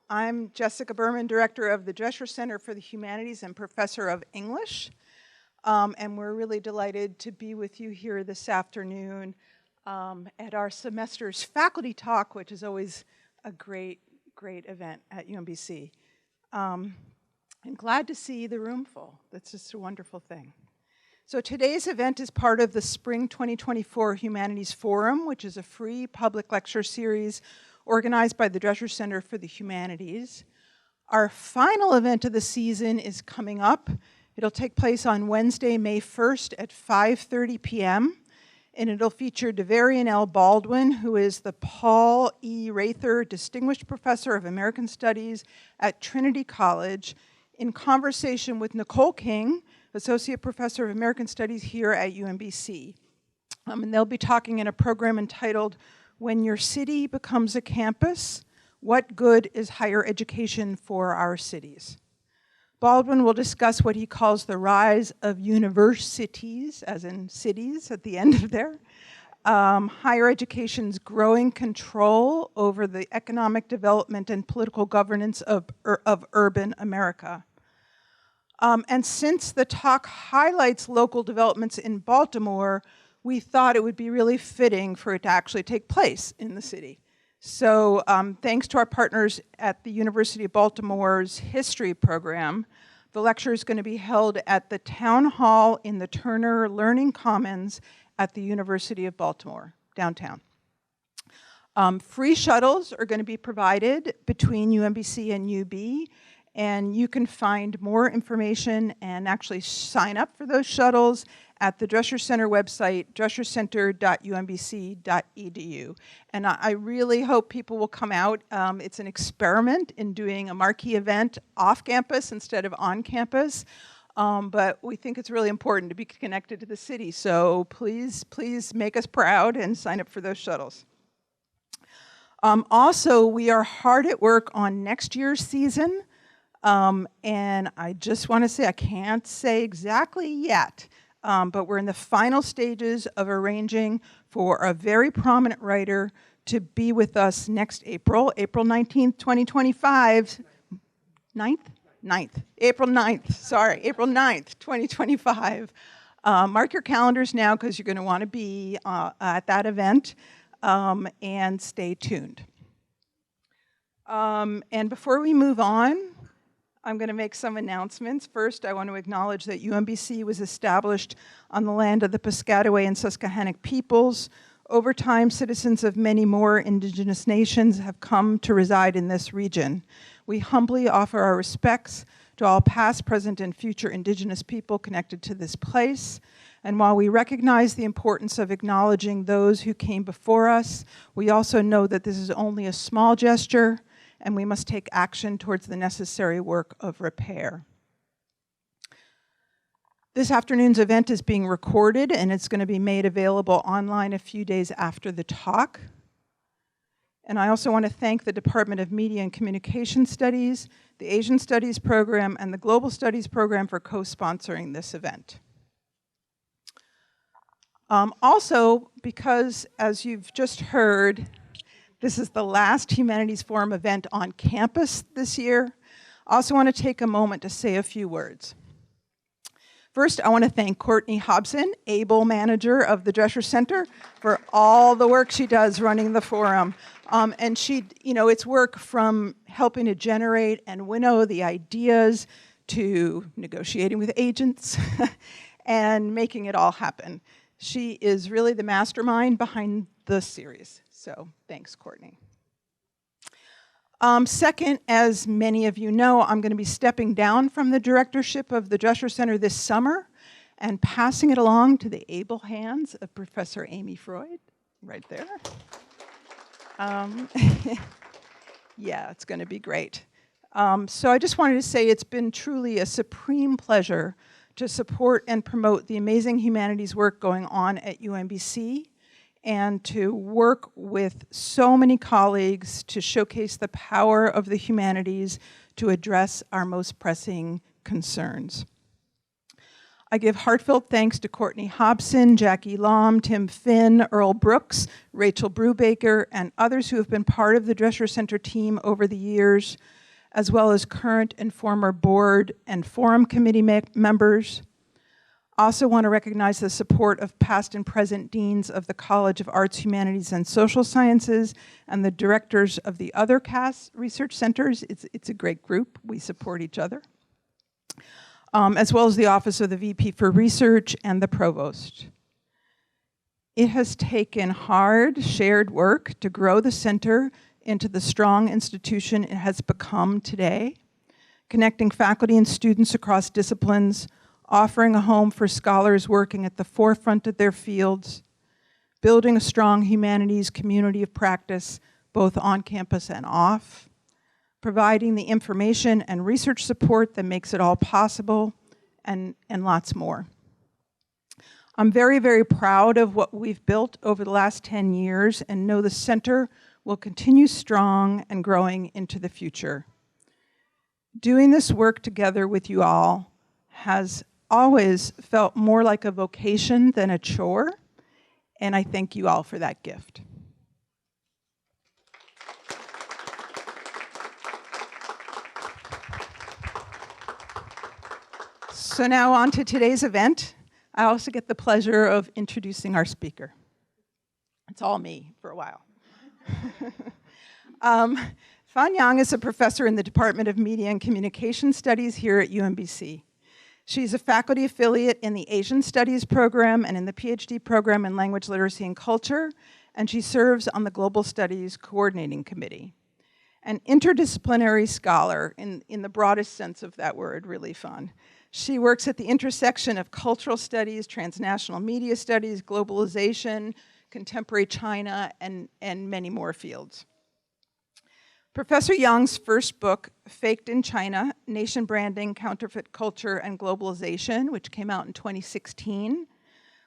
I'm Jessica Berman, Director of the Drescher Center for the Humanities and Professor of English. And we're really delighted to be with you here this afternoon at our semester's faculty talk, which is always a great event at UMBC. I'm glad to see the room full. That's just a wonderful thing. So today's event is part of the Spring 2024 Humanities Forum, which is a free public lecture series organized by the Drescher Center for the Humanities. Our final event of the season is coming up. It'll take place on Wednesday, May 1st at 5:30 p.m. And it'll feature Devarian L. Baldwin, who is the Paul E. Rather Distinguished Professor of American Studies at Trinity College, in conversation with Nicole King, Associate Professor of American Studies here at UMBC. And they'll be talking in a program entitled, When Your City Becomes a Campus, What Good is Higher Education for Our Cities? Baldwin will discuss what he calls the rise of universities, as in cities at the end of there, higher education's growing control over the economic development and political governance of urban America. And since the talk highlights local developments in Baltimore, we thought it would be really fitting for it to actually take place in the city. So thanks to our partners at the University of Baltimore's history program, the lecture is going to be held at the Town Hall in the Turner Learning Commons at the University of Baltimore, downtown. Free shuttles are going to be provided between UMBC and UB, and you can find more information and actually sign up for those shuttles at the Drescher Center website, dreschercenter.umbc.edu. And I really hope people will come out. It's an experiment in doing a marquee event off campus instead of on campus. But we think it's really important to be connected to the city. So please make us proud and sign up for those shuttles. Also, we are hard at work on next year's season. And I just want to say, I can't say exactly yet, but we're in the final stages of arranging for a very prominent writer to be with us next April 19th, 2025. April 9th, 2025. Mark your calendars now because you're going to want to be at that event, and stay tuned. And before we move on, I'm going to make some announcements. First, I want to acknowledge that UMBC was established on the land of the Piscataway and Susquehannock peoples. Over time, citizens of many more indigenous nations have come to reside in this region. We humbly offer our respects to all past, present, and future indigenous people connected to this place. And while we recognize the importance of acknowledging those who came before us, we also know that this is only a small gesture, and we must take action towards the necessary work of repair. This afternoon's event is being recorded, and it's going to be made available online a few days after the talk. And I also want to thank the Department of Media and Communication Studies, the Asian Studies Program, and the Global Studies Program for co-sponsoring this event. Also, because as you've just heard, this is the last Humanities Forum event on campus this year, I also want to take a moment to say a few words. First, I want to thank Courtney Hobson, able manager of the Drescher Center, for all the work she does running the forum. And it's work from helping to generate and winnow the ideas to negotiating with agents and making it all happen. She is really the mastermind behind the series. So thanks, Courtney. Second, as many of you know, I'm going to be stepping down from the directorship of the Drescher Center this summer and passing it along to the able hands of Professor Amy Freud, right there. Yeah, it's going to be great. So I just wanted to say it's been truly a supreme pleasure to support and promote the amazing humanities work going on at UMBC, and to work with so many colleagues to showcase the power of the humanities to address our most pressing concerns. I give heartfelt thanks to Courtney Hobson, Jackie Lom, Tim Finn, Earl Brooks, Rachel Brubaker, and others who have been part of the Drescher Center team over the years, as well as current and former board and forum committee members. I also want to recognize the support of past and present deans of the College of Arts, Humanities, and Social Sciences and the directors of the other CAS research centers. It's a great group. We support each other. As well as the Office of the VP for Research and the Provost. It has taken hard, shared work to grow the center into the strong institution it has become today, connecting faculty and students across disciplines, offering a home for scholars working at the forefront of their fields, building a strong humanities community of practice, both on campus and off, providing the information and research support that makes it all possible, and lots more. I'm very, very proud of what we've built over the last 10 years and know the center will continue strong and growing into the future. Doing this work together with you all has always felt more like a vocation than a chore, and I thank you all for that gift. So now on to today's event. I also get the pleasure of introducing our speaker. It's all me for a while. Fan Yang is a professor in the Department of Media and Communication Studies here at UMBC. She's a faculty affiliate in the Asian Studies program and in the PhD program in Language Literacy and Culture, and she serves on the Global Studies Coordinating Committee. An interdisciplinary scholar in the broadest sense of that word, really fun. She works at the intersection of cultural studies, transnational media studies, globalization, contemporary China, and many more fields. Professor Yang's first book, Faked in China, Nation Branding, Counterfeit Culture, and Globalization, which came out in 2016,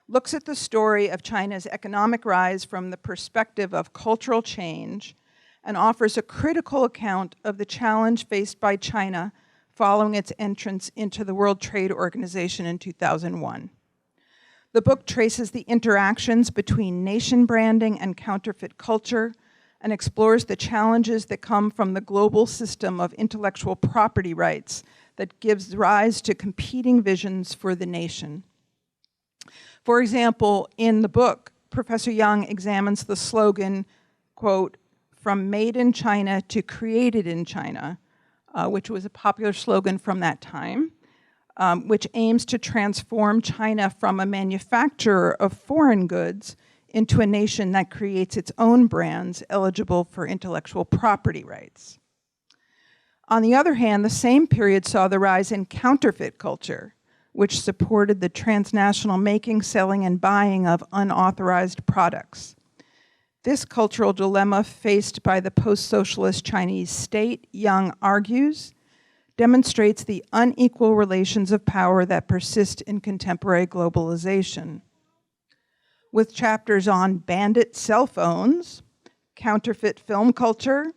looks at the story of China's economic rise from the perspective of cultural change and offers a critical account of the challenge faced by China following its entrance into the World Trade Organization in 2001. The book traces the interactions between nation branding and counterfeit culture and explores the challenges that come from the global system of intellectual property rights that gives rise to competing visions for the nation. For example, in the book, Professor Yang examines the slogan, quote, "From made in China to created in China," which was a popular slogan from that time, which aims to transform China from a manufacturer of foreign goods into a nation that creates its own brands eligible for intellectual property rights. On the other hand, the same period saw the rise in counterfeit culture, which supported the transnational making, selling, and buying of unauthorized products. This cultural dilemma faced by the post-socialist Chinese state, Yang argues, demonstrates the unequal relations of power that persist in contemporary globalization. With chapters on bandit cell phones, counterfeit film culture,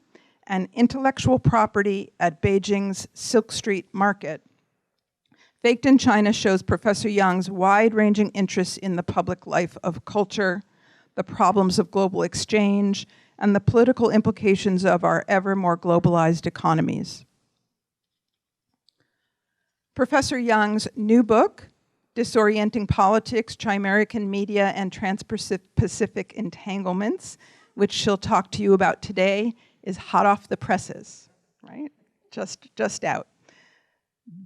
and intellectual property at Beijing's Silk Street Market, Faked in China shows Professor Yang's wide-ranging interests in the public life of culture, the problems of global exchange, and the political implications of our ever more globalized economies. Professor Yang's new book, Disorienting Politics, Chimerican Media and Transpacific Entanglements, which she'll talk to you about today, is hot off the presses, right? Just out.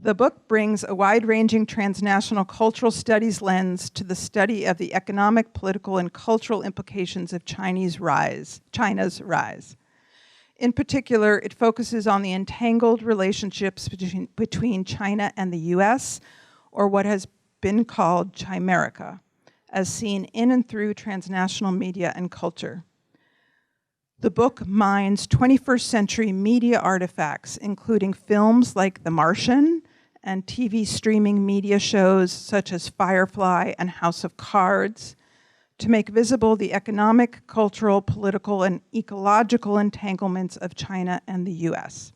The book brings a wide-ranging transnational cultural studies lens to the study of the economic, political, and cultural implications of China's rise. In particular, it focuses on the entangled relationships between China and the US, or what has been called Chimerica, as seen in and through transnational media and culture. The book mines 21st century media artifacts, including films like The Martian and TV streaming media shows such as Firefly and House of Cards, to make visible the economic, cultural, political, and ecological entanglements of China and the US.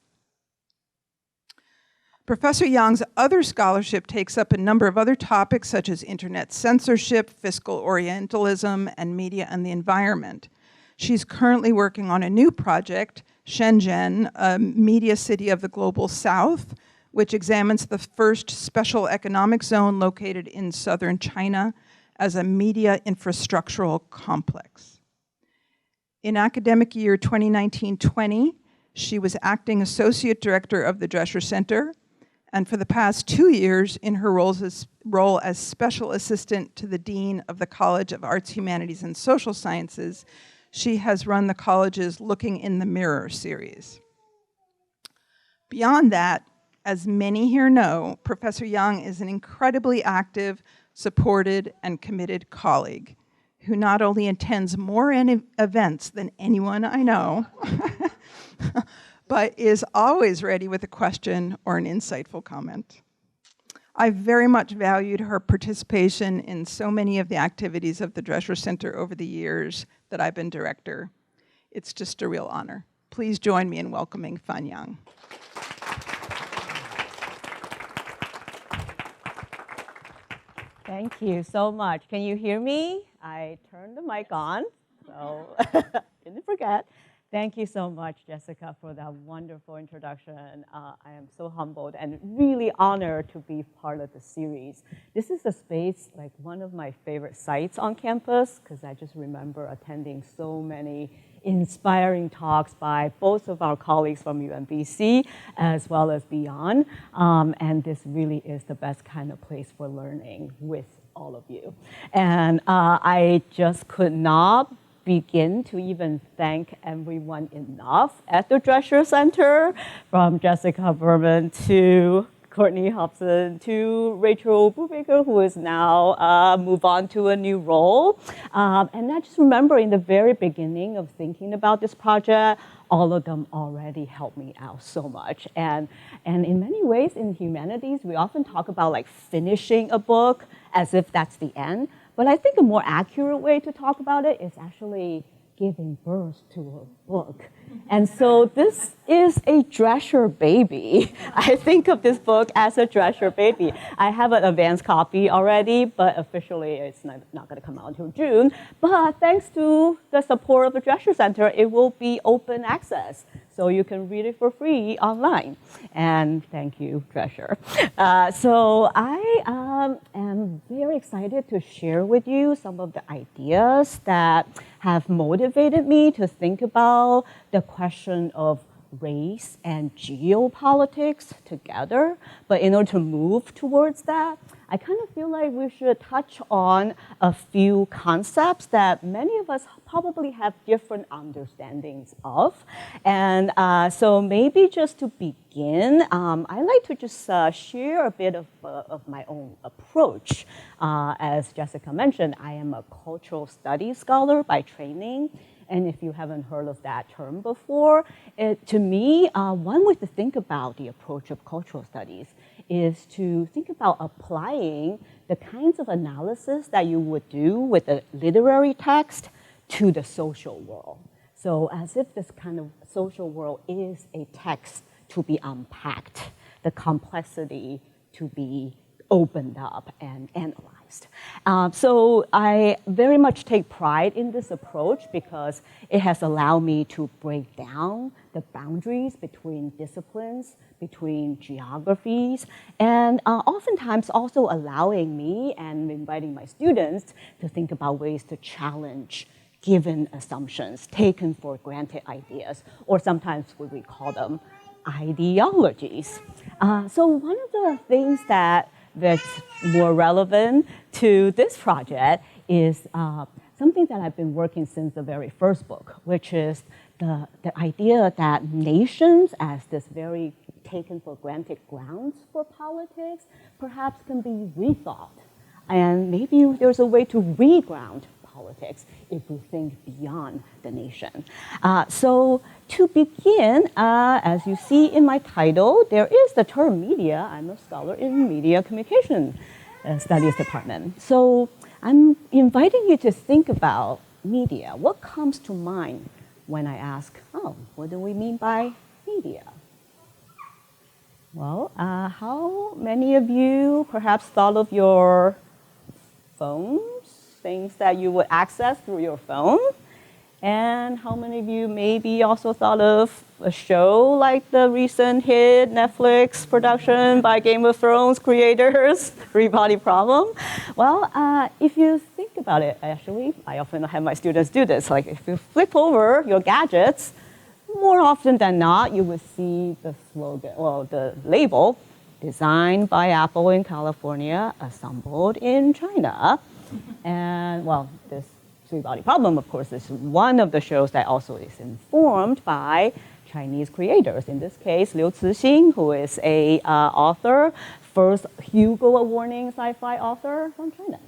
Professor Yang's other scholarship takes up a number of other topics such as internet censorship, fiscal Orientalism, and media and the environment. She's currently working on a new project, Shenzhen, a media city of the global south, which examines the first special economic zone located in southern China as a media-infrastructural complex. In academic year 2019-20, she was acting associate director of the Drescher Center, and for the past 2 years in her role as special assistant to the dean of the College of Arts, Humanities, and Social Sciences, she has run the college's Looking in the Mirror series. Beyond that, as many here know, Professor Yang is an incredibly active, supported, and committed colleague who not only attends more events than anyone I know, but is always ready with a question or an insightful comment. I've very much valued her participation in so many of the activities of the Drescher Center over the years that I've been director. It's just a real honor. Please join me in welcoming Fan Yang. Thank you so much. Can you hear me? I turned the mic on, so didn't forget. Thank you so much, Jessica, for that wonderful introduction. I am so humbled and really honored to be part of the series. This is a space, like one of my favorite sites on campus, because I just remember attending so many inspiring talks by both of our colleagues from UMBC as well as beyond. And this really is the best kind of place for learning with all of you. And I just could not begin to even thank everyone enough at the Drescher Center, from Jessica Berman to Courtney Hobson to Rachel Brubaker, who is now moved on to a new role. And I just remember in the very beginning of thinking about this project, all of them already helped me out so much. And in many ways in humanities, we often talk about like finishing a book as if that's the end. But I think a more accurate way to talk about it is actually giving birth to a book. And so this is a Drescher baby. I think of this book as a Drescher baby. I have an advanced copy already, but officially it's not going to come out until June. But thanks to the support of the Drescher Center, it will be open access. So you can read it for free online. And thank you, Drescher. So I am very excited to share with you some of the ideas that have motivated me to think about the question of race and geopolitics together. But in order to move towards that, I kind of feel like we should touch on a few concepts that many of us probably have different understandings of. And so maybe just to begin, I like to just share a bit of my own approach. As Jessica mentioned, I am a cultural studies scholar by training. And if you haven't heard of that term before, to me, one way to think about the approach of cultural studies is to think about applying the kinds of analysis that you would do with a literary text to the social world. So as if this kind of social world is a text to be unpacked, the complexity to be opened up and analyzed. So I very much take pride in this approach because it has allowed me to break down the boundaries between disciplines, between geographies, and oftentimes also allowing me and inviting my students to think about ways to challenge given assumptions, taken for granted ideas, or sometimes we call them ideologies. So one of the things that's more relevant to this project is something that I've been working since the very first book, which is the idea that nations as this very taken for granted grounds for politics perhaps can be rethought. And maybe there's a way to reground politics if we think beyond the nation. So to begin, as you see in my title, there is the term media. I'm a scholar in media communication studies department. So I'm inviting you to think about media. What comes to mind when I ask, oh, what do we mean by media? Well, how many of you perhaps thought of your phones, things that you would access through your phone? And how many of you maybe also thought of a show like the recent hit Netflix production by Game of Thrones creators, Three-Body Problem? Well, if you think about it, actually, I often have my students do this. Like if you flip over your gadgets, more often than not, you would see the slogan, well, the label, designed by Apple in California, assembled in China. And well, this Three-Body Problem, of course, is one of the shows that also is informed by Chinese creators. In this case, Liu Cixin, who is a author, first Hugo Award-winning sci-fi author from China.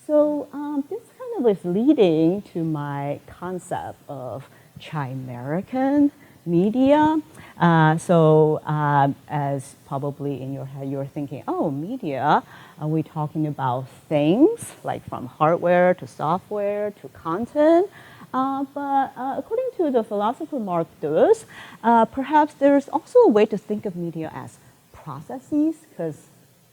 So this kind of is leading to my concept of Chimerican media. As probably in your head, you're thinking, oh, media, are we talking about things like from hardware to software to content? But according to the philosopher Mark Deuss, perhaps there's also a way to think of media as processes, because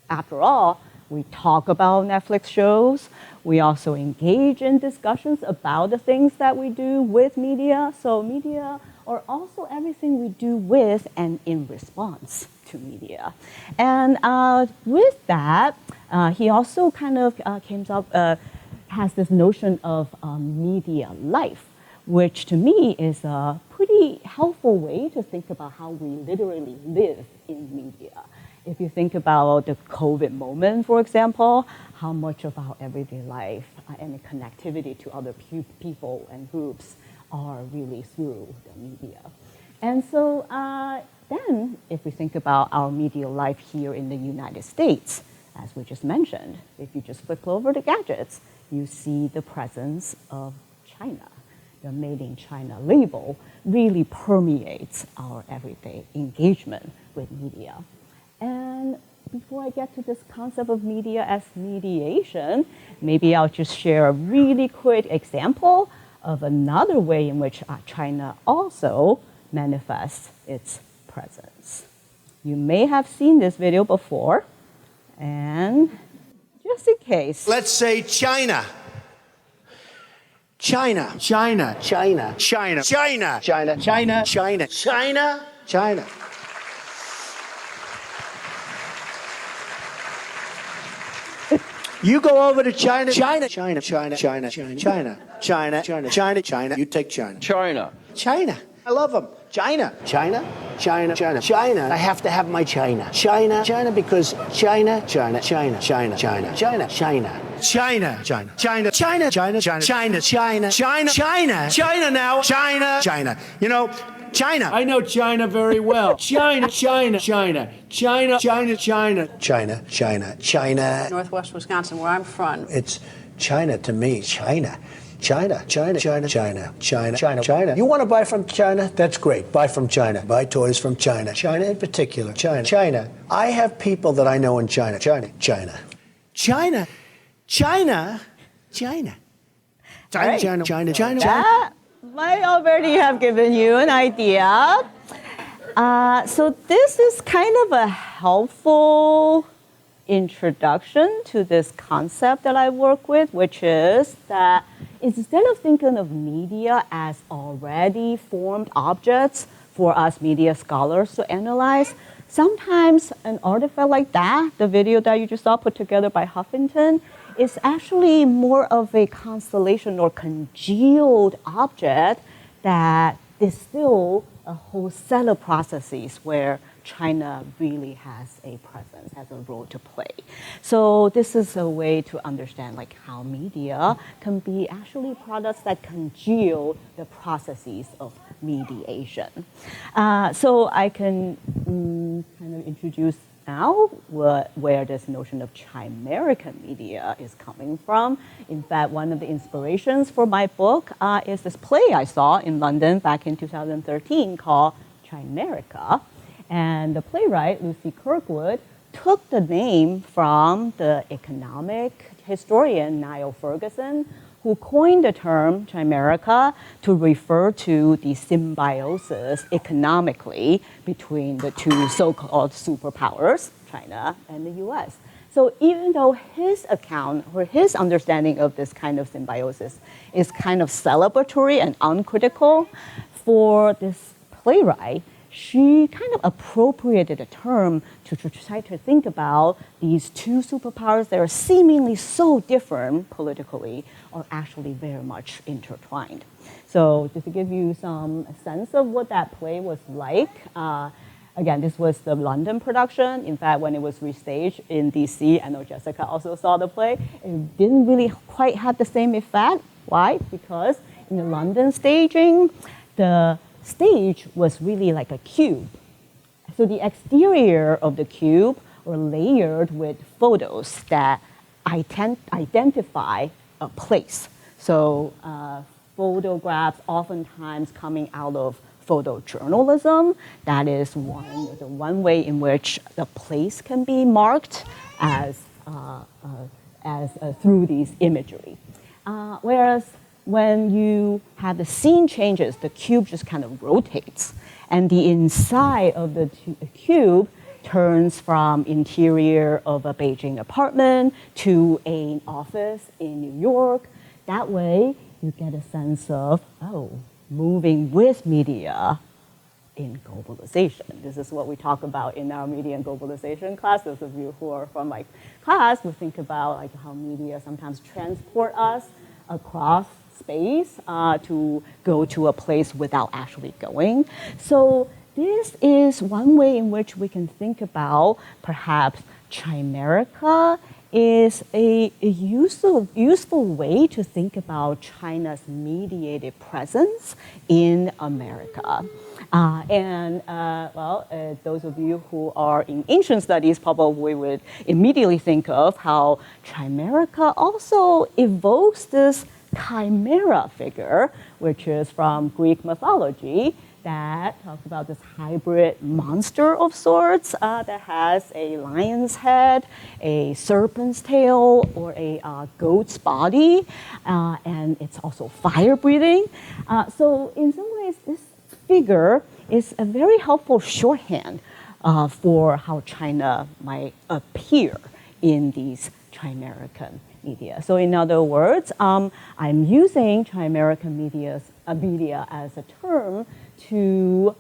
after all, we talk about Netflix shows. We also engage in discussions about the things that we do with media. So media are also everything we do with and in response to media. And with that, he also kind of has this notion of media life, which to me is a pretty helpful way to think about how we literally live in media. If you think about the COVID moment, for example, how much of our everyday life and the connectivity to other people and groups are really through the media. And so then, if we think about our media life here in the United States, as we just mentioned, if you just flip over the gadgets, you see the presence of China. The Made in China label really permeates our everyday engagement with media. And before I get to this concept of media as mediation, maybe I'll just share a really quick example of another way in which China also manifests its presence. You may have seen this video before, and just in case. Let's say China. China. China. China. China. China. China. China. China. China. China. You go over to China. China. China. China. China. China. China. China. China. China. China. You take China. China. China. I love them. China. China. China. China. China. I have to have my China. China. China because China. China. China. China. China. China. China. China. China. China. China. China. China. China. China. China. China. China now. China. China. You know, China. I know China very well. China, China, China, China, China, China. China. China. China. Northwest Wisconsin, where I'm from. It's China to me. China. China, China, China, China, China, China, China. You want to buy from China? That's great. Buy from China. Buy toys from China. China in particular. China. China. I have people that I know in China. China. China. China. China. China. China. Right. China. China. China. That might already have given you an idea. So this is kind of a helpful introduction to this concept that I work with, which is that instead of thinking of media as already formed objects for us media scholars to analyze, sometimes an artifact like that, the video that you just saw put together by Huffington, is actually more of a constellation or congealed object that distill a whole set of processes where China really has a presence, has a role to play. So this is a way to understand like how media can be actually products that congeal the processes of mediation. So I can kind of introduce now where this notion of Chimerican media is coming from. In fact, one of the inspirations for my book is this play I saw in London back in 2013 called Chimerica. And the playwright, Lucy Kirkwood, took the name from the economic historian Niall Ferguson, who coined the term Chimerica to refer to the symbiosis economically between the two so-called superpowers, China and the US. So even though his account or his understanding of this kind of symbiosis is kind of celebratory and uncritical, for this playwright, she kind of appropriated a term to try to think about these two superpowers that are seemingly so different politically are actually very much intertwined. So just to give you some sense of what that play was like, again, this was the London production. In fact, when it was restaged in DC, I know Jessica also saw the play, it didn't really quite have the same effect. Why? Because in the London staging, the stage was really like a cube. So the exterior of the cube were layered with photos that identify a place. So photographs oftentimes coming out of photojournalism. That is one way in which the place can be marked as through these imagery. Whereas when you have the scene changes, the cube just kind of rotates, and the inside of the cube turns from interior of a Beijing apartment to an office in New York. That way, you get a sense of, moving with media in globalization. This is what we talk about in our media and globalization class. Those of you who are from my class will think about like how media sometimes transport us across space to go to a place without actually going. So this is one way in which we can think about perhaps Chimerica is a useful way to think about China's mediated presence in America. Those of you who are in ancient studies probably would immediately think of how Chimerica also evokes this chimera figure, which is from Greek mythology, that talks about this hybrid monster of sorts that has a lion's head, a serpent's tail, or a goat's body, and it's also fire-breathing. So in some ways, this figure is a very helpful shorthand for how China might appear in these Chimerican media. So in other words, I'm using Chimerican media as a term to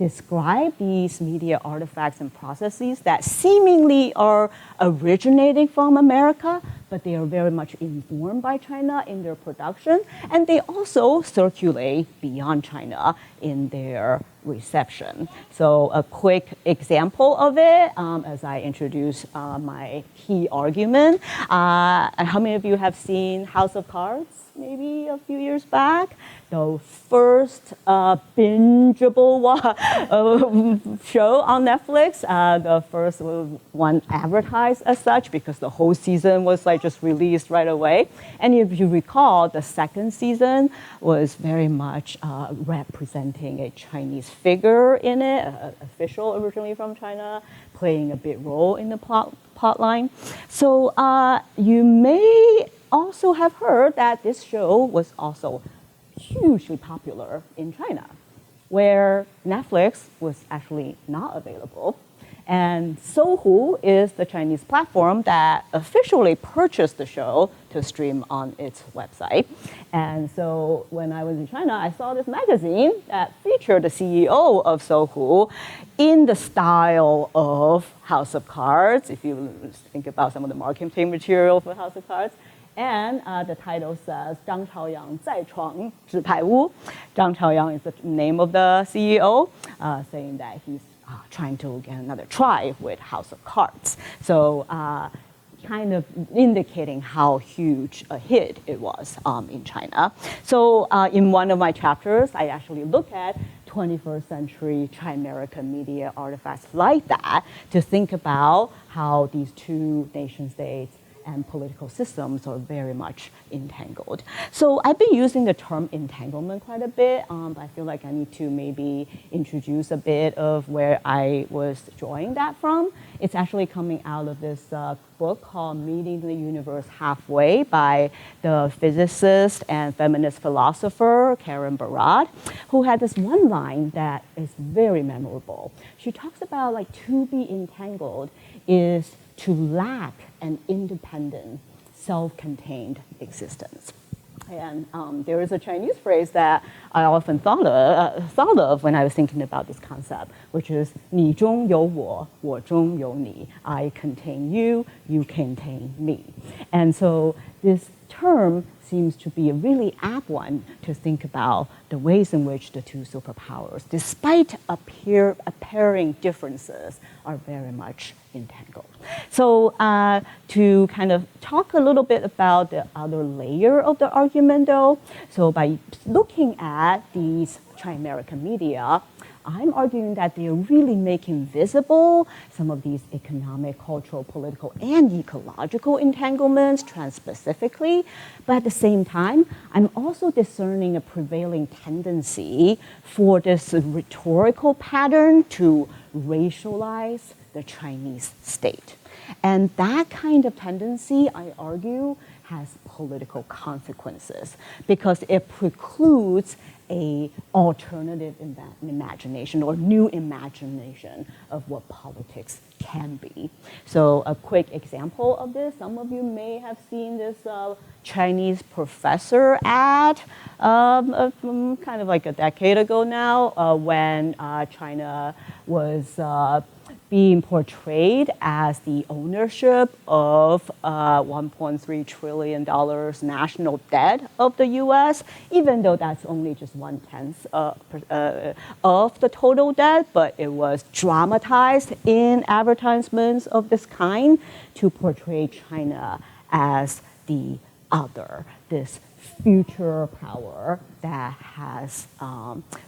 describe these media artifacts and processes that seemingly are originating from America, but they are very much informed by China in their production, and they also circulate beyond China in their reception. So a quick example of it as I introduce my key argument. How many of you have seen House of Cards maybe a few years back? The first bingeable show on Netflix, the first one advertised as such because the whole season was like just released right away. And if you recall, the second season was very much representing a Chinese figure in it, an official originally from China, playing a big role in the plot line. So you may also have heard that this show was also hugely popular in China, where Netflix was actually not available. And Sohu is the Chinese platform that officially purchased the show to stream on its website. And so when I was in China, I saw this magazine that featured the CEO of Sohu in the style of House of Cards, if you think about some of the marketing material for House of Cards. And the title says, 张朝阳再创纸牌屋. Zhang Chaoyang is the name of the CEO, saying that he's trying to get another try with House of Cards. So kind of indicating how huge a hit it was in China. So in one of my chapters, I actually look at 21st century Chimerican media artifacts like that to think about how these two nation states and political systems are very much entangled. So I've been using the term entanglement quite a bit, but I feel like I need to maybe introduce a bit of where I was drawing that from. It's actually coming out of this book called Meeting the Universe Halfway by the physicist and feminist philosopher Karen Barad, who had this one line that is very memorable. She talks about like to be entangled is to lack an independent, self-contained existence. And there is a Chinese phrase that I often thought of when I was thinking about this concept, which is 你中有我，我中有你. I contain you, you contain me. And so this term seems to be a really apt one to think about the ways in which the two superpowers, despite appearing differences, are very much entangled. So to kind of talk a little bit about the other layer of the argument though, so by looking at these Chimerican media, I'm arguing that they are really making visible some of these economic, cultural, political, and ecological entanglements transpacifically. But at the same time, I'm also discerning a prevailing tendency for this rhetorical pattern to racialize the Chinese state. And that kind of tendency, I argue, has political consequences because it precludes a alternative imagination or new imagination of what politics can be. So a quick example of this, some of you may have seen this Chinese professor ad kind of like a decade ago now when China was being portrayed as the ownership of $1.3 trillion national debt of the US, even though that's only just 1/10 of the total debt, but it was dramatized in advertisements of this kind to portray China as the other, this future power that has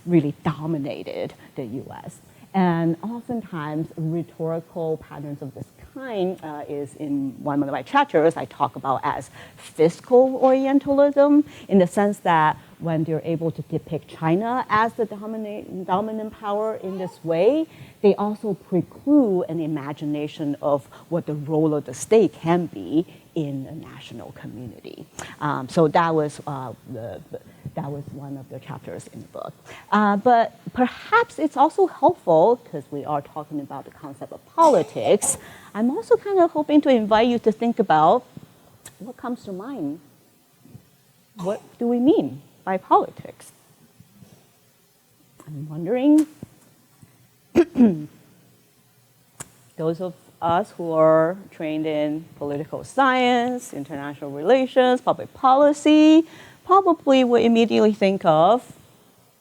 really dominated the US. And oftentimes, rhetorical patterns of this kind is in one of my chapters I talk about as fiscal Orientalism, in the sense that when they're able to depict China as the dominant power in this way, they also preclude an imagination of what the role of the state can be in a national community. So that was that was one of the chapters in the book. But perhaps it's also helpful, because we are talking about the concept of politics, I'm also kind of hoping to invite you to think about what comes to mind. What do we mean by politics? I'm wondering, those of us who are trained in political science, international relations, public policy, probably would immediately think of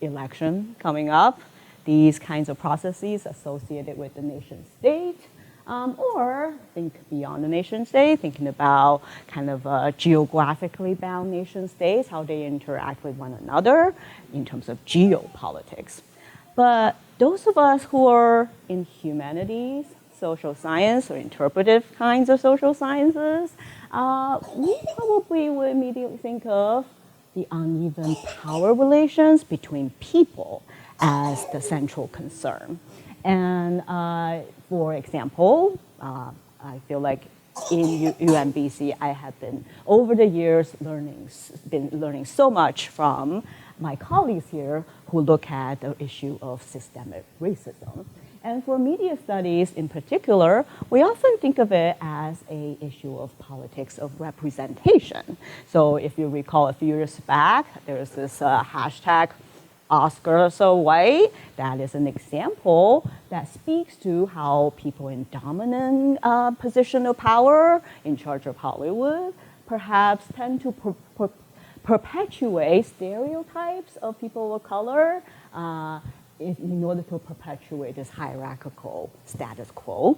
election coming up, these kinds of processes associated with the nation state, or think beyond the nation state, thinking about kind of geographically bound nation states, how they interact with one another in terms of geopolitics. But those of us who are in humanities, social science, or interpretive kinds of social sciences, we probably would immediately think of the uneven power relations between people as the central concern. And for example, I feel like in UMBC, I have been, over the years, learning so much from my colleagues here who look at the issue of systemic racism. And for media studies in particular, we often think of it as an issue of politics of representation. So if you recall a few years back, there was this hashtag Oscar so white. That is an example that speaks to how people in dominant position of power, in charge of Hollywood, perhaps tend to perpetuate stereotypes of people of color in order to perpetuate this hierarchical status quo.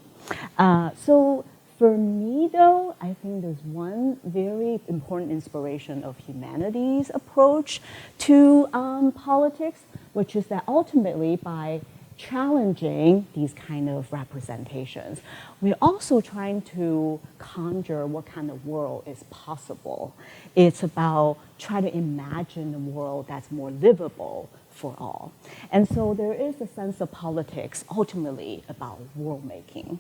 So for me, though, I think there's one very important inspiration of humanities' approach to politics, which is that ultimately by challenging these kind of representations. We're also trying to conjure what kind of world is possible. It's about trying to imagine a world that's more livable for all. And so there is a sense of politics ultimately about world making.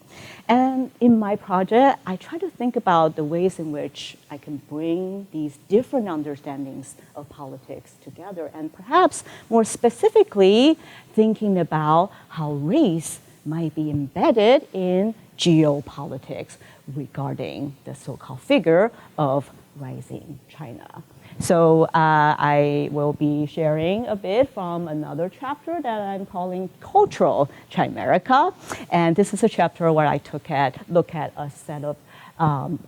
And in my project, I try to think about the ways in which I can bring these different understandings of politics together, and perhaps more specifically, thinking about how race might be embedded in geopolitics regarding the so-called figure of rising China. So I will be sharing a bit from another chapter that I'm calling Cultural Chimerica. And this is a chapter where I look at a set of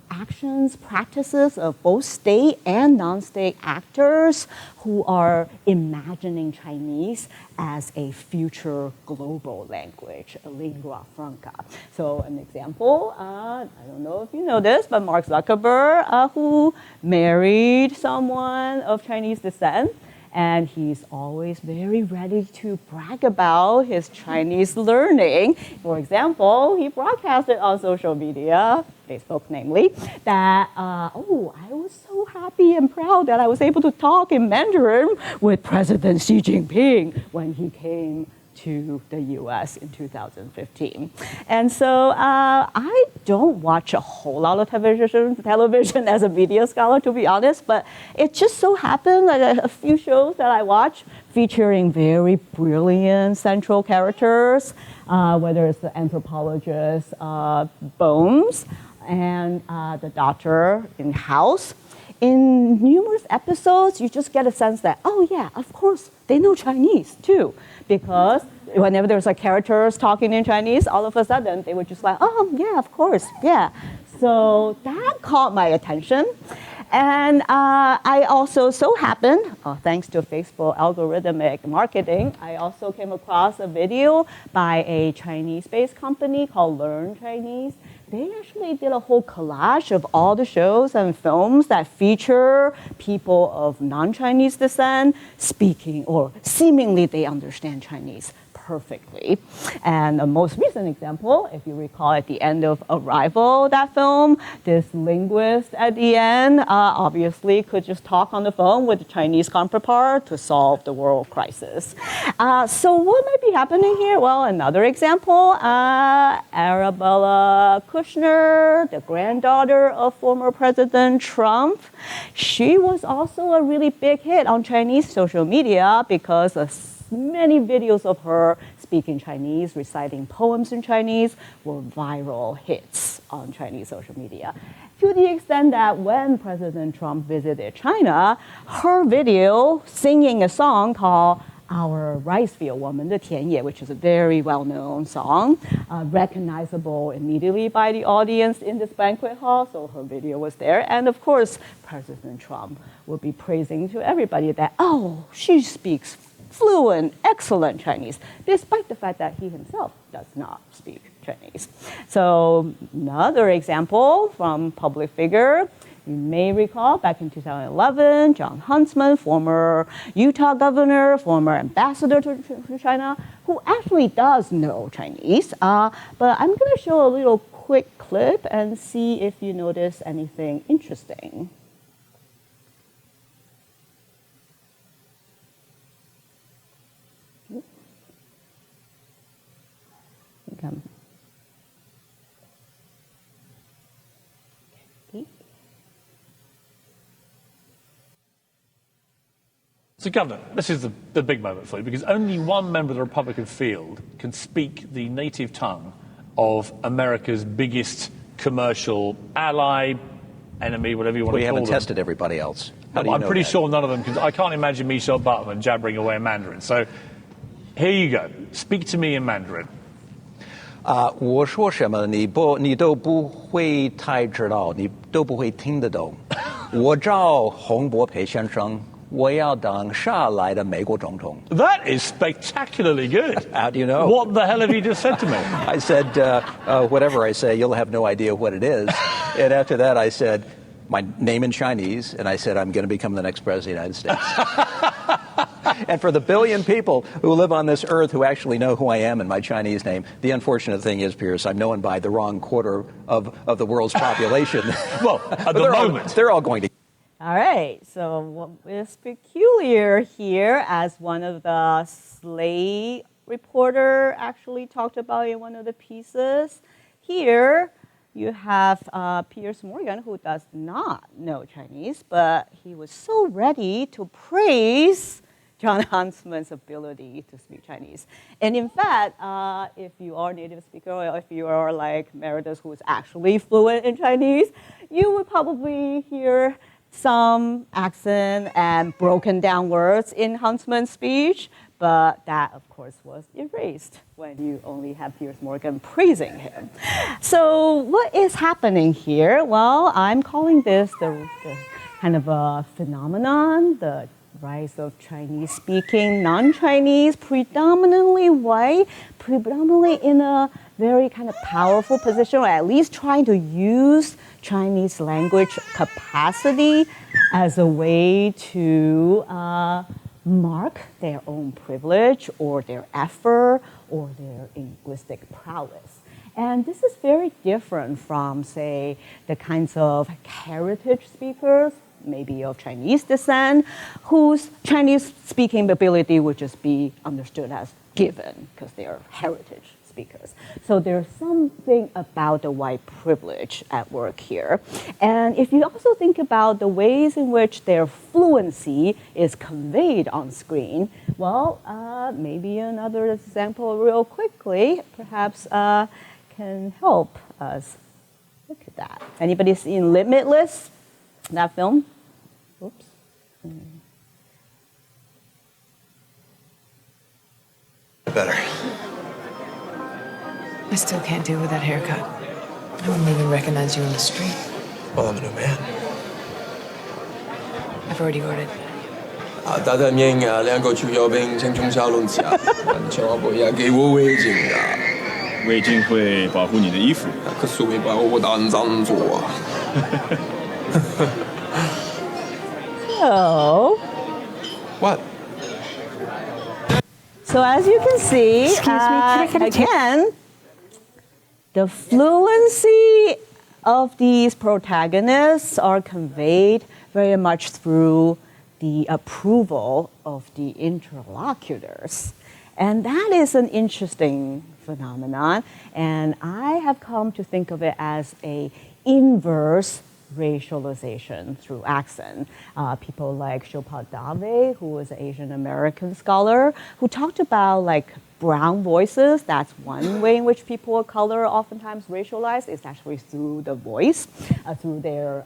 actions, practices of both state and non-state actors who are imagining Chinese as a future global language, a lingua franca. So an example, I don't know if you know this, but Mark Zuckerberg, who married someone of Chinese descent, and he's always very ready to brag about his Chinese learning. For example, he broadcasted on social media, Facebook namely, that, I was so happy and proud that I was able to talk in Mandarin with President Xi Jinping when he came to the US in 2015. And so I don't watch a whole lot of television as a media scholar, to be honest, but it just so happened that a few shows that I watch featuring very brilliant central characters, whether it's the anthropologist Bones and the doctor in House. In numerous episodes, you just get a sense that, oh yeah, of course, they know Chinese too. Because whenever there's like characters talking in Chinese, all of a sudden they were just like, oh yeah, of course, yeah. So that caught my attention. And I also so happened, thanks to Facebook algorithmic marketing, I also came across a video by a Chinese-based company called Learn Chinese. They actually did a whole collage of all the shows and films that feature people of non-Chinese descent speaking, or seemingly they understand Chinese perfectly. And the most recent example, if you recall at the end of Arrival, that film, this linguist at the end obviously could just talk on the phone with the Chinese counterpart to solve the world crisis. So what might be happening here? Well, another example, Arabella Kushner, the granddaughter of former President Trump, she was also a really big hit on Chinese social media because many videos of her speaking Chinese, reciting poems in Chinese, were viral hits on Chinese social media. To the extent that when President Trump visited China, her video singing a song called Our Rice Field Woman, the Tianye, which is a very well-known song, recognizable immediately by the audience in this banquet hall, so her video was there. And of course, President Trump will be praising to everybody that, oh, she speaks fluent, excellent Chinese, despite the fact that he himself does not speak Chinese. So another example from public figure, you may recall back in 2011, John Huntsman, former Utah governor, former ambassador to China, who actually does know Chinese. But I'm going to show a little quick clip and see if you notice anything interesting. So, Governor, this is the big moment for you, because only one member of the Republican field can speak the native tongue of America's biggest commercial ally, enemy, whatever you want to call them. We haven't tested everybody else. How do you I'm know pretty that? sure none of them, because I can't imagine Michelle Bachmann jabbering away in Mandarin. So, here you go. Speak to me in Mandarin. 我说什么你都不会太知道，你都不会听得懂。我叫洪博培先生，我要当下来的美国总统。 That is spectacularly good. How do you know? What the hell have you just said to me? I said, whatever I say, you'll have no idea what it is. And after that, I said my name in Chinese, and I said I'm going to become the next president of the United States. And for the billion people who live on this earth who actually know who I am and my Chinese name, the unfortunate thing is, Pierce, I'm known by the wrong quarter of the world's population. Well, at the moment. They're all going to. All right, so what is peculiar here, as one of the Slate reporter actually talked about in one of the pieces, here you have Piers Morgan, who does not know Chinese, but he was so ready to praise John Huntsman's ability to speak Chinese. And in fact, if you are a native speaker, or if you are like Meredith, who is actually fluent in Chinese, you would probably hear some accent and broken down words in Huntsman's speech, but that, of course, was erased when you only have Piers Morgan praising him. So what is happening here? Well, I'm calling this the kind of a phenomenon, the rise of Chinese-speaking, non-Chinese, predominantly white, predominantly in a very kind of powerful position, or at least trying to use Chinese language capacity as a way to mark their own privilege or their effort or their linguistic prowess. And this is very different from, say, the kinds of heritage speakers, maybe of Chinese descent, whose Chinese speaking ability would just be understood as given because they are heritage speakers. So there's something about the white privilege at work here. And if you also think about the ways in which their fluency is conveyed on screen, well, maybe another example real quickly, perhaps can help us look at that. Anybody seen Limitless, that film? Oops. Better. I still can't deal with that haircut. I wouldn't even recognize you on the street. Well, I'm a new man. I've already ordered. 打得面啊，兩個豬油餅請中小龍蝦，千萬不要給我圍巾啊！圍巾會保護你的衣服。可是會把我當zan做啊！ So, What? So as you can see, again, the fluency of these protagonists are conveyed very much through the approval of the interlocutors. And that is an interesting phenomenon. And I have come to think of it as an inverse racialization through accent. People like Shilpa Dave, who was an Asian American scholar, who talked about like brown voices. That's one way in which people of color are oftentimes racialized, is actually through the voice, through their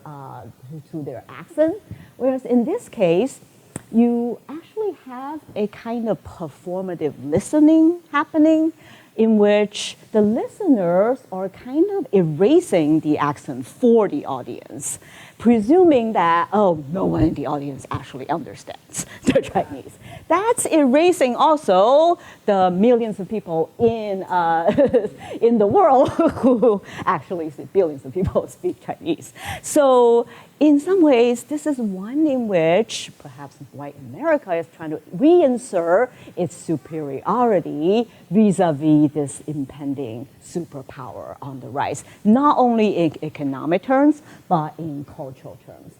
accent. Whereas in this case, you actually have a kind of performative listening happening, in which the listeners are kind of erasing the accent for the audience, presuming that, oh, no one in the audience actually understands the Chinese. That's erasing also the millions of people in the world who actually, billions of people speak Chinese. So in some ways, this is one in which perhaps white America is trying to reinsert its superiority vis-a-vis this impending superpower on the rise, not only in economic terms, but in cultural terms.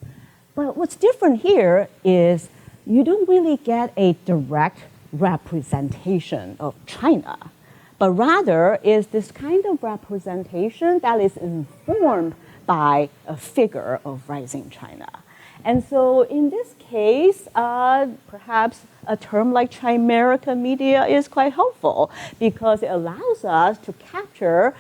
But what's different here is you don't really get a direct representation of China, but rather is this kind of representation that is informed by a figure of rising China. And so in this case, perhaps a term like Chimerican media is quite helpful because it allows us to capture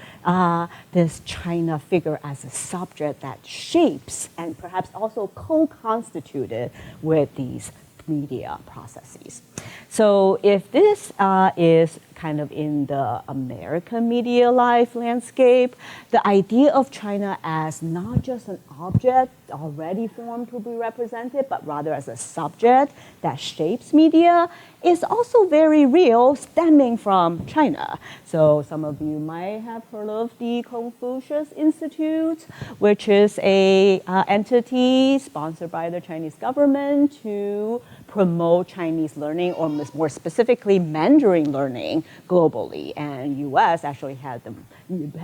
this China figure as a subject that shapes and perhaps also co-constituted with these media processes. So if this is kind of in the American media life landscape, the idea of China as not just an object already formed to be represented, but rather as a subject that shapes media is also very real, stemming from China. So some of you might have heard of the Confucius Institute, which is a entity sponsored by the Chinese government to promote Chinese learning, or more specifically Mandarin learning globally. And US actually had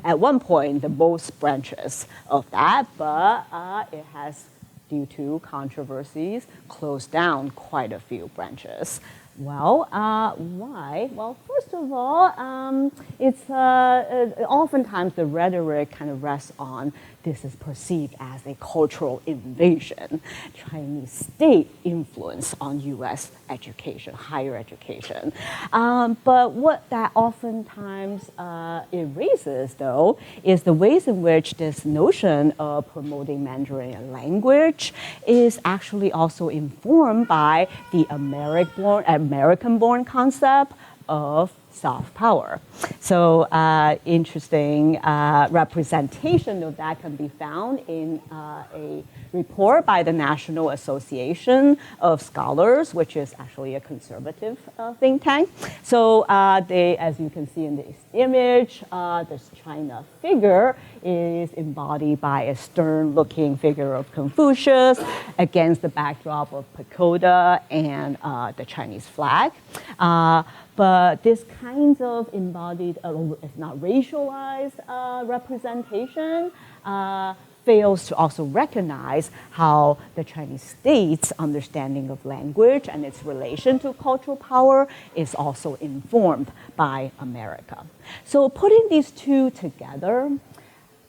at one point the most branches of that, but it has, due to controversies, closed down quite a few branches. Well, why? Well, first of all, it's oftentimes the rhetoric kind of rests on this is perceived as a cultural invasion, Chinese state influence on U.S. education, higher education. But what that oftentimes erases, though, is the ways in which this notion of promoting Mandarin language is actually also informed by the American-born concept of soft power. So interesting representation of that can be found in a report by the National Association of Scholars, which is actually a conservative think tank. So they, as you can see in this image, this China figure is embodied by a stern-looking figure of Confucius against the backdrop of pagoda and the Chinese flag. But this kind of embodied, if not racialized representation, fails to also recognize how the Chinese state's understanding of language and its relation to cultural power is also informed by America. So putting these two together,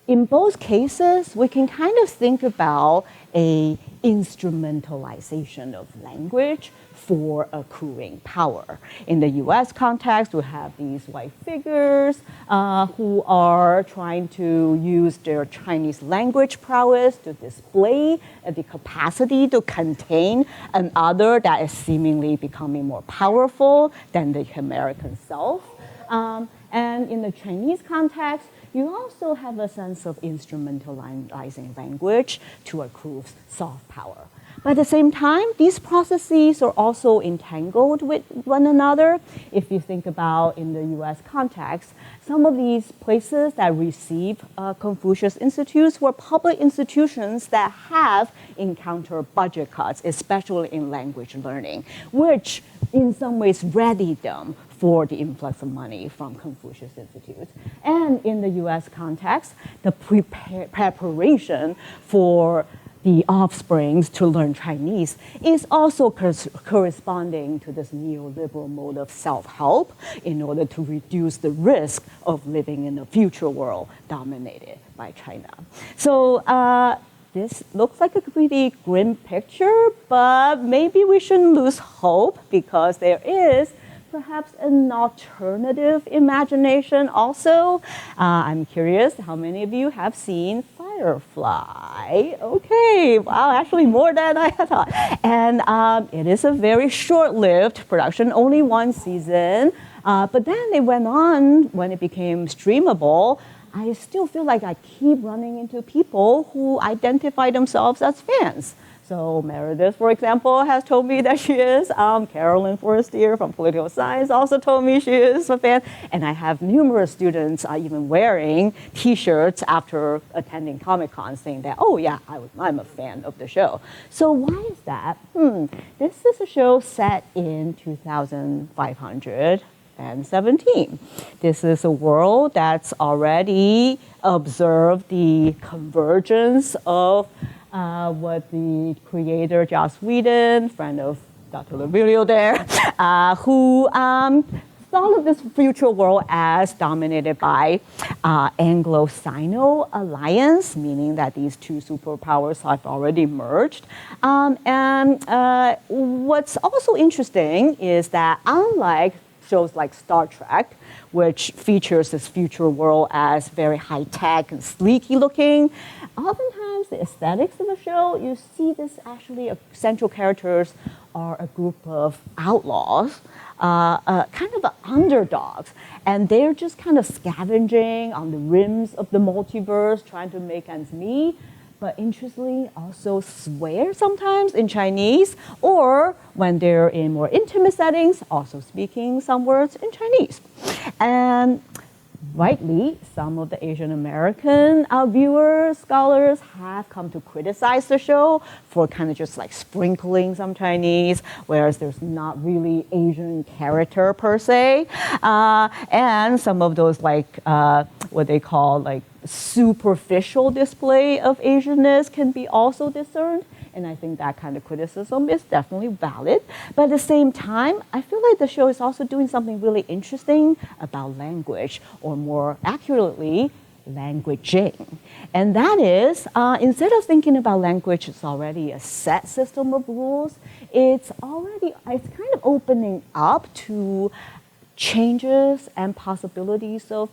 in both cases, we can kind of think about an instrumentalization of language for accruing power. In the US context, we have these white figures who are trying to use their Chinese language prowess to display the capacity to contain an other that is seemingly becoming more powerful than the American self. And in the Chinese context, you also have a sense of instrumentalizing language to accrue soft power. But at the same time, these processes are also entangled with one another. If you think about in the US context, some of these places that receive Confucius Institutes were public institutions that have encountered budget cuts, especially in language learning, which in some ways readied them for the influx of money from Confucius Institutes. And in the US context, the preparation for the offsprings to learn Chinese is also corresponding to this neoliberal mode of self-help in order to reduce the risk of living in a future world dominated by China. So this looks like a pretty grim picture, but maybe we shouldn't lose hope because there is perhaps an alternative imagination also. I'm curious how many of you have seen Firefly? Okay, wow, actually more than I thought. And it is a very short-lived production, only one season. But then it went on when it became streamable. I still feel like I keep running into people who identify themselves as fans. So Meredith, for example, has told me that she is. Carolyn Forrestier from Political Science also told me she is a fan. And I have numerous students even wearing T-shirts after attending Comic-Con saying that, oh yeah, I'm a fan of the show. So why is that? This is a show set in 2517. This is a world that's already observed the convergence of what the creator, Joss Whedon, friend of Dr. Lovilio there, who thought of this future world as dominated by Anglo-Sino alliance, meaning that these two superpowers have already merged. And what's also interesting is that unlike shows like Star Trek, which features this future world as very high-tech and sleeky looking, oftentimes the aesthetics of the show, you see this actually central characters are a group of outlaws, kind of underdogs. And they're just kind of scavenging on the rims of the multiverse, trying to make ends meet. But interestingly, also swear sometimes in Chinese, or when they're in more intimate settings, also speaking some words in Chinese. And rightly, some of the Asian American viewers, scholars have come to criticize the show for kind of just like sprinkling some Chinese, whereas there's not really Asian character per se. And some of those like what they call like superficial display of Asianness can be also discerned. And I think that kind of criticism is definitely valid. But at the same time, I feel like the show is also doing something really interesting about language, or more accurately, languaging. And that is, instead of thinking about language as already a set system of rules, it's kind of opening up to changes and possibilities of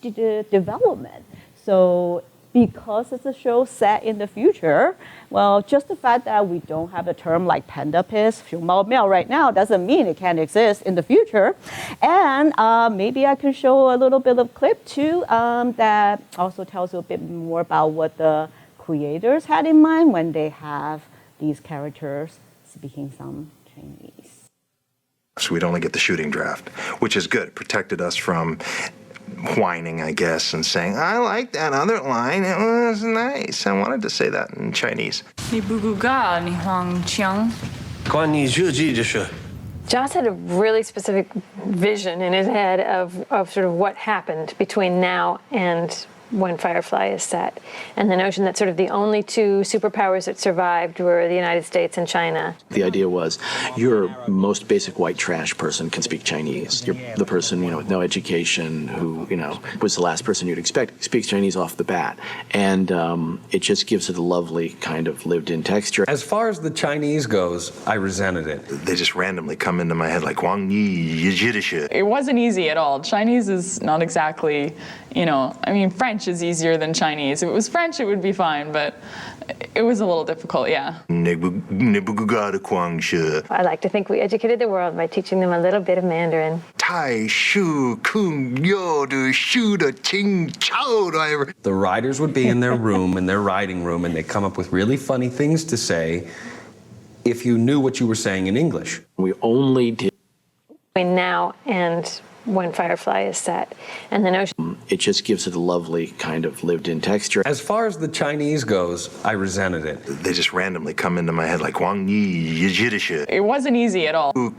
development. So because it's a show set in the future, well, just the fact that we don't have a term like pandapis, 熊猫庙 right now doesn't mean it can't exist in the future. And maybe I can show a little bit of clip too that also tells you a bit more about what the creators had in mind when they have these characters speaking some Chinese. So we'd only get the shooting draft, which is good. It protected us from whining, I guess, and saying, I like that other line, it was nice. I wanted to say that in Chinese. Joss had a really specific vision in his head of sort of what happened between now and when Firefly is set, and the notion that sort of the only two superpowers that survived were the United States and China. The idea was your most basic white trash person can speak Chinese. You're the person, with no education who, was the last person you'd expect, speaks Chinese off the bat. And it just gives it a lovely kind of lived-in texture. As far as the Chinese goes, I resented it. They just randomly come into my head like Wang Yi, Yiddish. It wasn't easy at all. Chinese is not exactly, French is easier than Chinese. If it was French, it would be fine, but it was a little difficult, yeah. I like to think we educated the world by teaching them a little bit of Mandarin. The writers would be in their room, in their writing room, and they come up with really funny things to say if you knew what you were saying in English. We only did Between now and when Firefly is set, and the notion it just gives it a lovely kind of lived-in texture. As far as the Chinese goes, I resented it. They just randomly come into my head like Wang Yi, Yiddish. It wasn't easy at all. The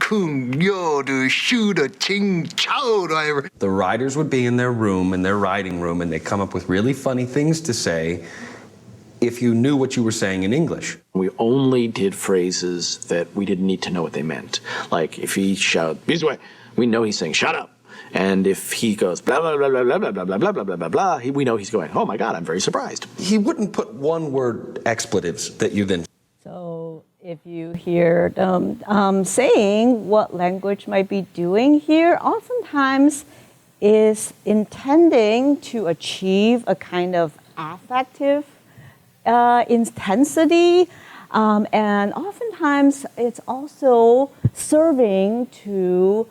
writers would be in their room, in their writing room, and they come up with really funny things to say if you knew what you were saying in English. We only did phrases that we didn't need to know what they meant. Like if he shouted, this way, we know he's saying, shut up. And if he goes, blah, blah, blah, blah, blah, blah, blah, blah, blah, blah, blah, blah, we know he's going, oh my God, I'm very surprised. He wouldn't put one-word expletives that you then... So if you hear them saying what language might be doing here, oftentimes is intending to achieve a kind of affective intensity, and oftentimes it's also serving to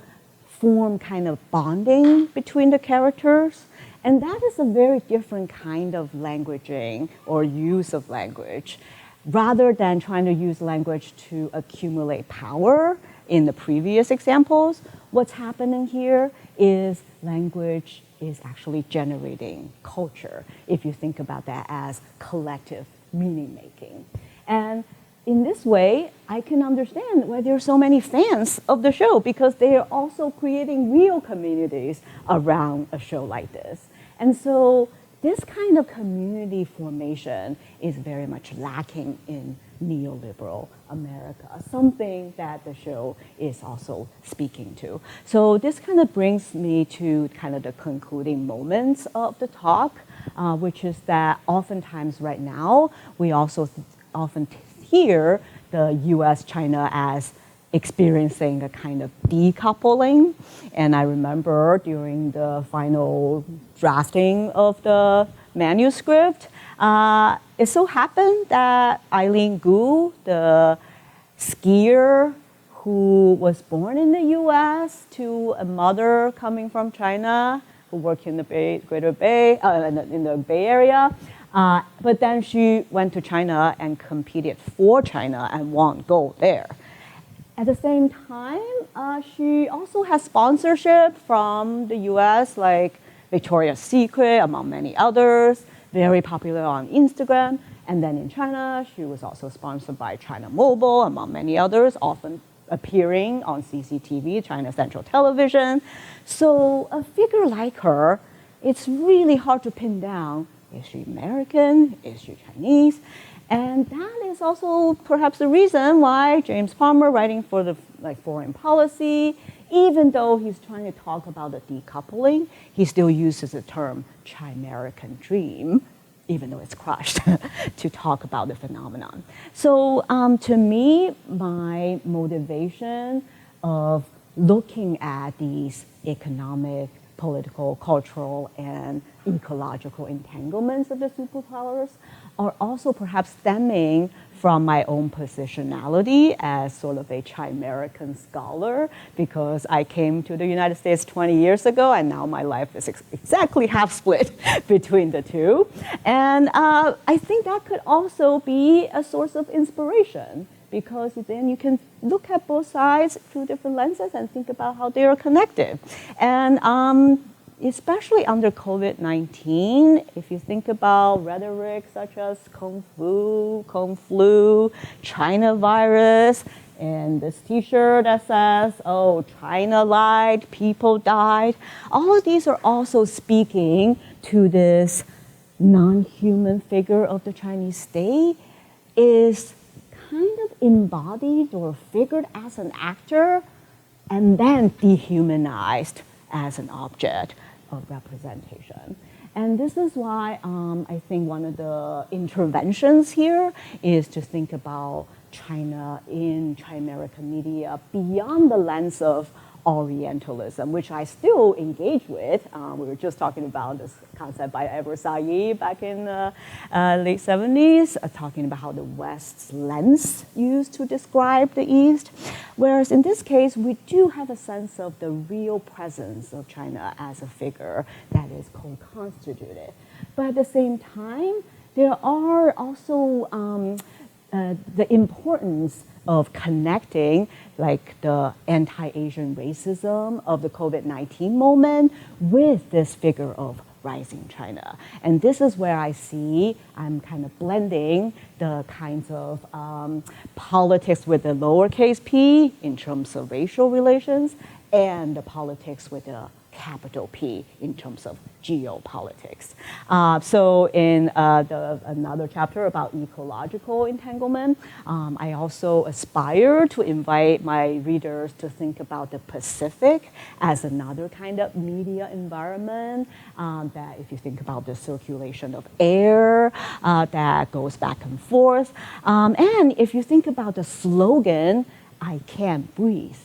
form kind of bonding between the characters. And that is a very different kind of languaging or use of language, rather than trying to use language to accumulate power in the previous examples. What's happening here is language is actually generating culture, if you think about that as collective meaning making. And in this way, I can understand why there are so many fans of the show, because they are also creating real communities around a show like this. And so this kind of community formation is very much lacking in neoliberal America, something that the show is also speaking to. So this kind of brings me to kind of the concluding moments of the talk, which is that oftentimes right now, we also often hear the US-China as experiencing a kind of decoupling. And I remember during the final drafting of the manuscript, it so happened that Eileen Gu, the skier who was born in the US to a mother coming from China, who worked in the Greater Bay, in the Bay Area, but then she went to China and competed for China and won gold there. At the same time, she also has sponsorship from the US, like Victoria's Secret, among many others, very popular on Instagram. And then in China, she was also sponsored by China Mobile, among many others, often appearing on CCTV, China Central Television. So a figure like her, it's really hard to pin down, is she American, is she Chinese? And that is also perhaps the reason why James Palmer, writing for the foreign policy, even though he's trying to talk about the decoupling, he still uses the term Chimerican dream, even though it's crushed, to talk about the phenomenon. So to me, my motivation of looking at these economic, political, cultural, and ecological entanglements of the superpowers are also perhaps stemming from my own positionality as sort of a Chimerican scholar, because I came to the United States 20 years ago, and now my life is exactly half split between the two. And I think that could also be a source of inspiration, because then you can look at both sides through different lenses and think about how they are connected. And especially under COVID-19, if you think about rhetoric such as Kung flu, China virus, and this t-shirt that says, oh, China lied, people died, all of these are also speaking to this non-human figure of the Chinese state is kind of embodied or figured as an actor and then dehumanized as an object of representation. And this is why I think one of the interventions here is to think about China in Chimerican media beyond the lens of Orientalism, which I still engage with. We were just talking about this concept by Edward Said back in the late 70s, talking about how the West's lens used to describe the East. Whereas in this case, we do have a sense of the real presence of China as a figure that is co-constituted. But at the same time, there are also the importance of connecting like the anti-Asian racism of the COVID-19 moment with this figure of rising China. And this is where I see I'm kind of blending the kinds of politics with the lowercase p in terms of racial relations and the politics with the capital P in terms of geopolitics. So in another chapter about ecological entanglement, I also aspire to invite my readers to think about the Pacific as another kind of media environment that if you think about the circulation of air that goes back and forth. And if you think about the slogan, I can't breathe,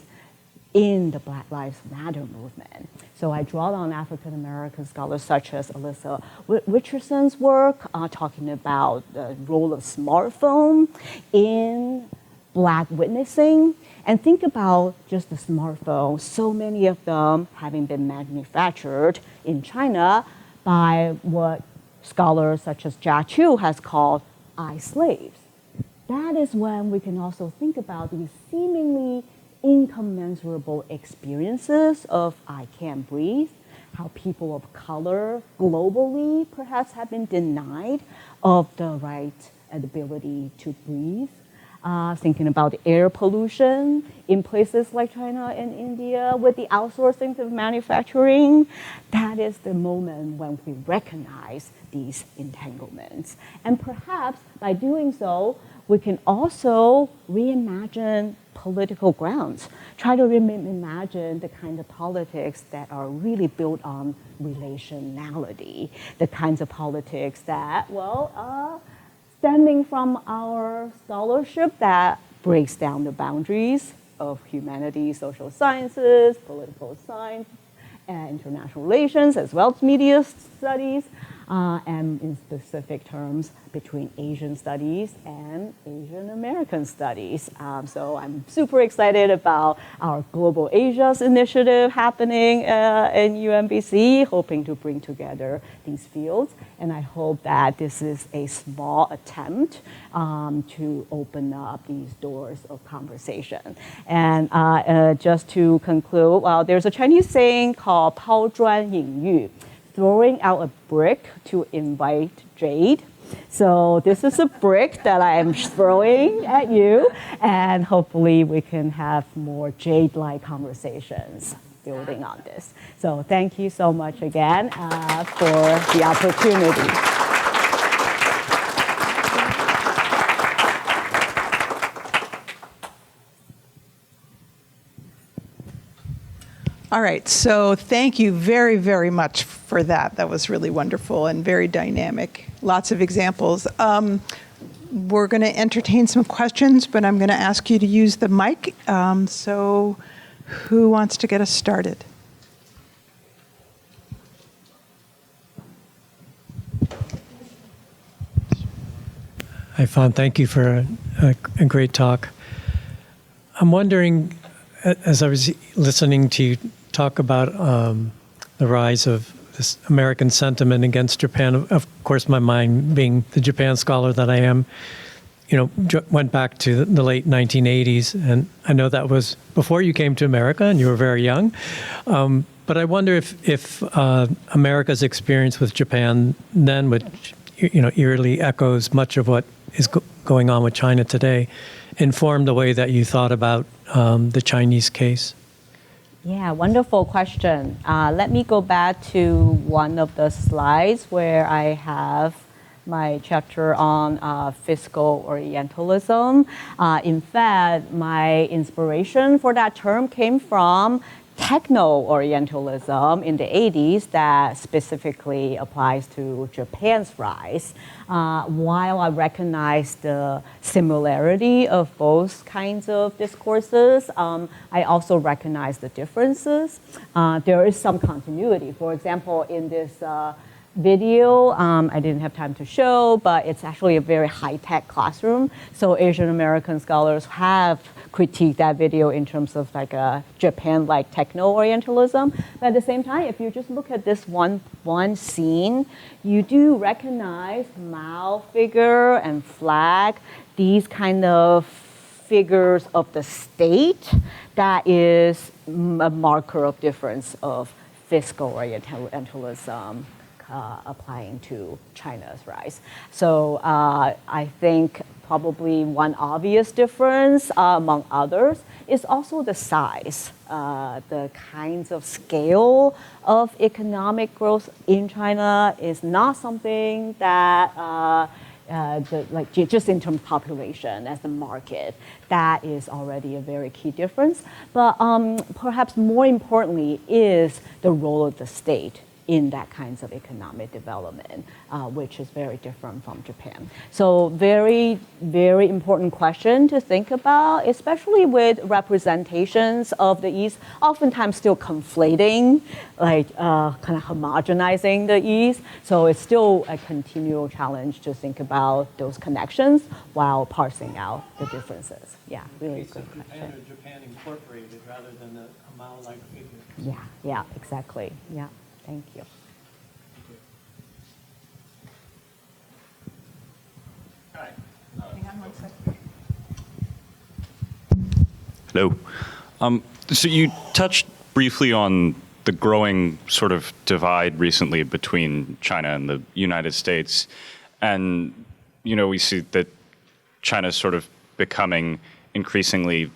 in the Black Lives Matter movement. So I draw on African-American scholars such as Alyssa Richardson's work, talking about the role of smartphone in Black witnessing. And think about just the smartphone, so many of them having been manufactured in China by what scholars such as Jia Chu has called eye-slaves. That is when we can also think about these seemingly incommensurable experiences of I can't breathe, how people of color globally perhaps have been denied of the right and ability to breathe. Thinking about air pollution in places like China and India with the outsourcing of manufacturing, that is the moment when we recognize these entanglements. And perhaps by doing so, we can also reimagine political grounds, try to reimagine the kind of politics that are really built on relationality, the kinds of politics that, stemming from our scholarship that breaks down the boundaries of humanities, social sciences, political science, and international relations, as well as media studies, and in specific terms between Asian studies and Asian American studies. So I'm super excited about our Global Asia's initiative happening in UMBC, hoping to bring together these fields. And I hope that this is a small attempt to open up these doors of conversation. And just to conclude, there's a Chinese saying called 抛砖引玉. throwing out a brick to invite jade. So this is a brick that I am throwing at you, and hopefully we can have more jade-like conversations building on this. So thank you so much again for the opportunity. All right, so thank you very, very much for that. That was really wonderful and very dynamic. Lots of examples. We're going to entertain some questions, but I'm going to ask you to use the mic. So who wants to get us started? Hi, Fawn. Thank you for a great talk. I'm wondering, as I was listening to you talk about the rise of this American sentiment against Japan, of course, my mind being the Japan scholar that I am, went back to the late 1980s, and I know that was before you came to America and you were very young. But I wonder if America's experience with Japan then, which eerily echoes much of what is going on with China today, informed the way that you thought about the Chinese case? Yeah, wonderful question. Let me go back to one of the slides where I have my chapter on fiscal Orientalism. In fact, my inspiration for that term came from techno-Orientalism in the 80s that specifically applies to Japan's rise. While I recognize the similarity of both kinds of discourses, I also recognize the differences. There is some continuity. For example, in this video, I didn't have time to show, but it's actually a very high-tech classroom. So Asian American scholars have critiqued that video in terms of like a Japan-like techno-Orientalism. But at the same time, if you just look at this one scene, you do recognize Mao figure and flag, these kind of figures of the state that is a marker of difference of fiscal Orientalism applying to China's rise. So I think probably one obvious difference among others is also the size. The kinds of scale of economic growth in China is not something that just in terms of population as a market, that is already a very key difference. But perhaps more importantly is the role of the state in that kinds of economic development, which is very different from Japan. So very, very important question to think about, especially with representations of the East, oftentimes still conflating, like kind of homogenizing the East. So it's still a continual challenge to think about those connections while parsing out the differences. Yeah, really good question. Japan incorporated rather than the Mao-like figure. Yeah, exactly. Yeah. Thank you. Hang on one second. Hello. So you touched briefly on the growing sort of divide recently between China and the United States. And, we see that China's sort of becoming increasingly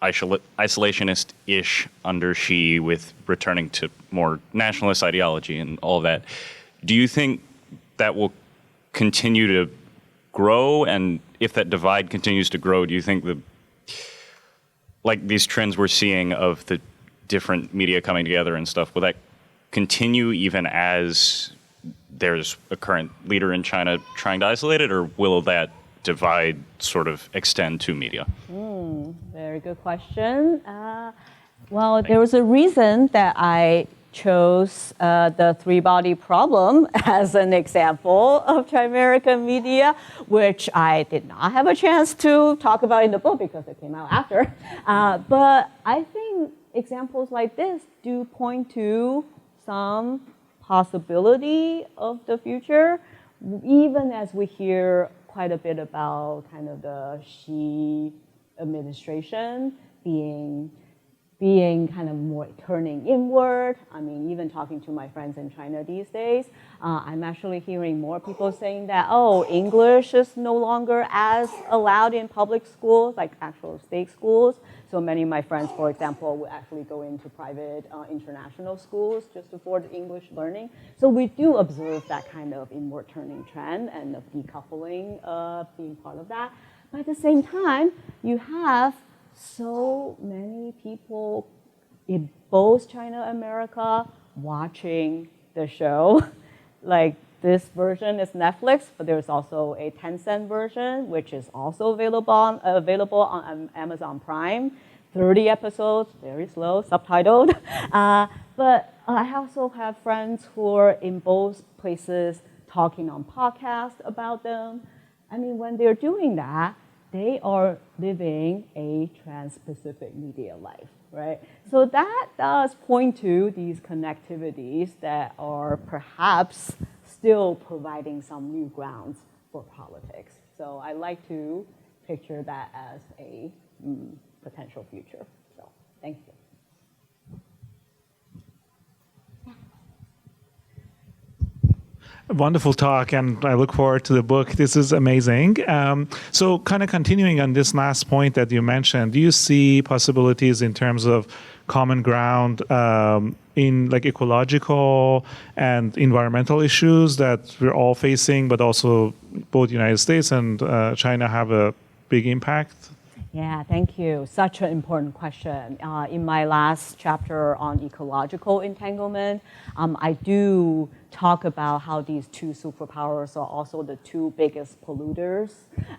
isolationist-ish under Xi, with returning to more nationalist ideology and all of that. Do you think that will continue to grow? And if that divide continues to grow, do you think these trends we're seeing of the different media coming together and stuff, will that continue even as there's a current leader in China trying to isolate it, or will that divide sort of extend to media? Very good question. Well, there was a reason that I chose the three-body problem as an example of Chimerican media, which I did not have a chance to talk about in the book because it came out after. But I think examples like this do point to some possibility of the future, even as we hear quite a bit about kind of the Xi administration being being kind of more turning inward. I mean, even talking to my friends in China these days, I'm actually hearing more people saying that, oh, English is no longer as allowed in public schools, like actual state schools. So many of my friends, for example, will actually go into private international schools just for the English learning. So we do observe that kind of inward turning trend and of decoupling being part of that. But at the same time, you have so many people in both China and America watching the show. Like this version is Netflix, but there's also a Tencent version, which is also available on Amazon Prime. 30 episodes, very slow, subtitled. But I also have friends who are in both places talking on podcasts about them. I mean, when they're doing that, they are living a Transpacific media life, right? So that does point to these connectivities that are perhaps still providing some new grounds for politics. So I like to picture that as a potential future. So thank you. Wonderful talk, and I look forward to the book. This is amazing. So kind of continuing on this last point that you mentioned, do you see possibilities in terms of common ground in like ecological and environmental issues that we're all facing, but also both the United States and China have a big impact? Yeah, thank you. Such an important question. In my last chapter on ecological entanglement, I do talk about how these two superpowers are also the two biggest polluters,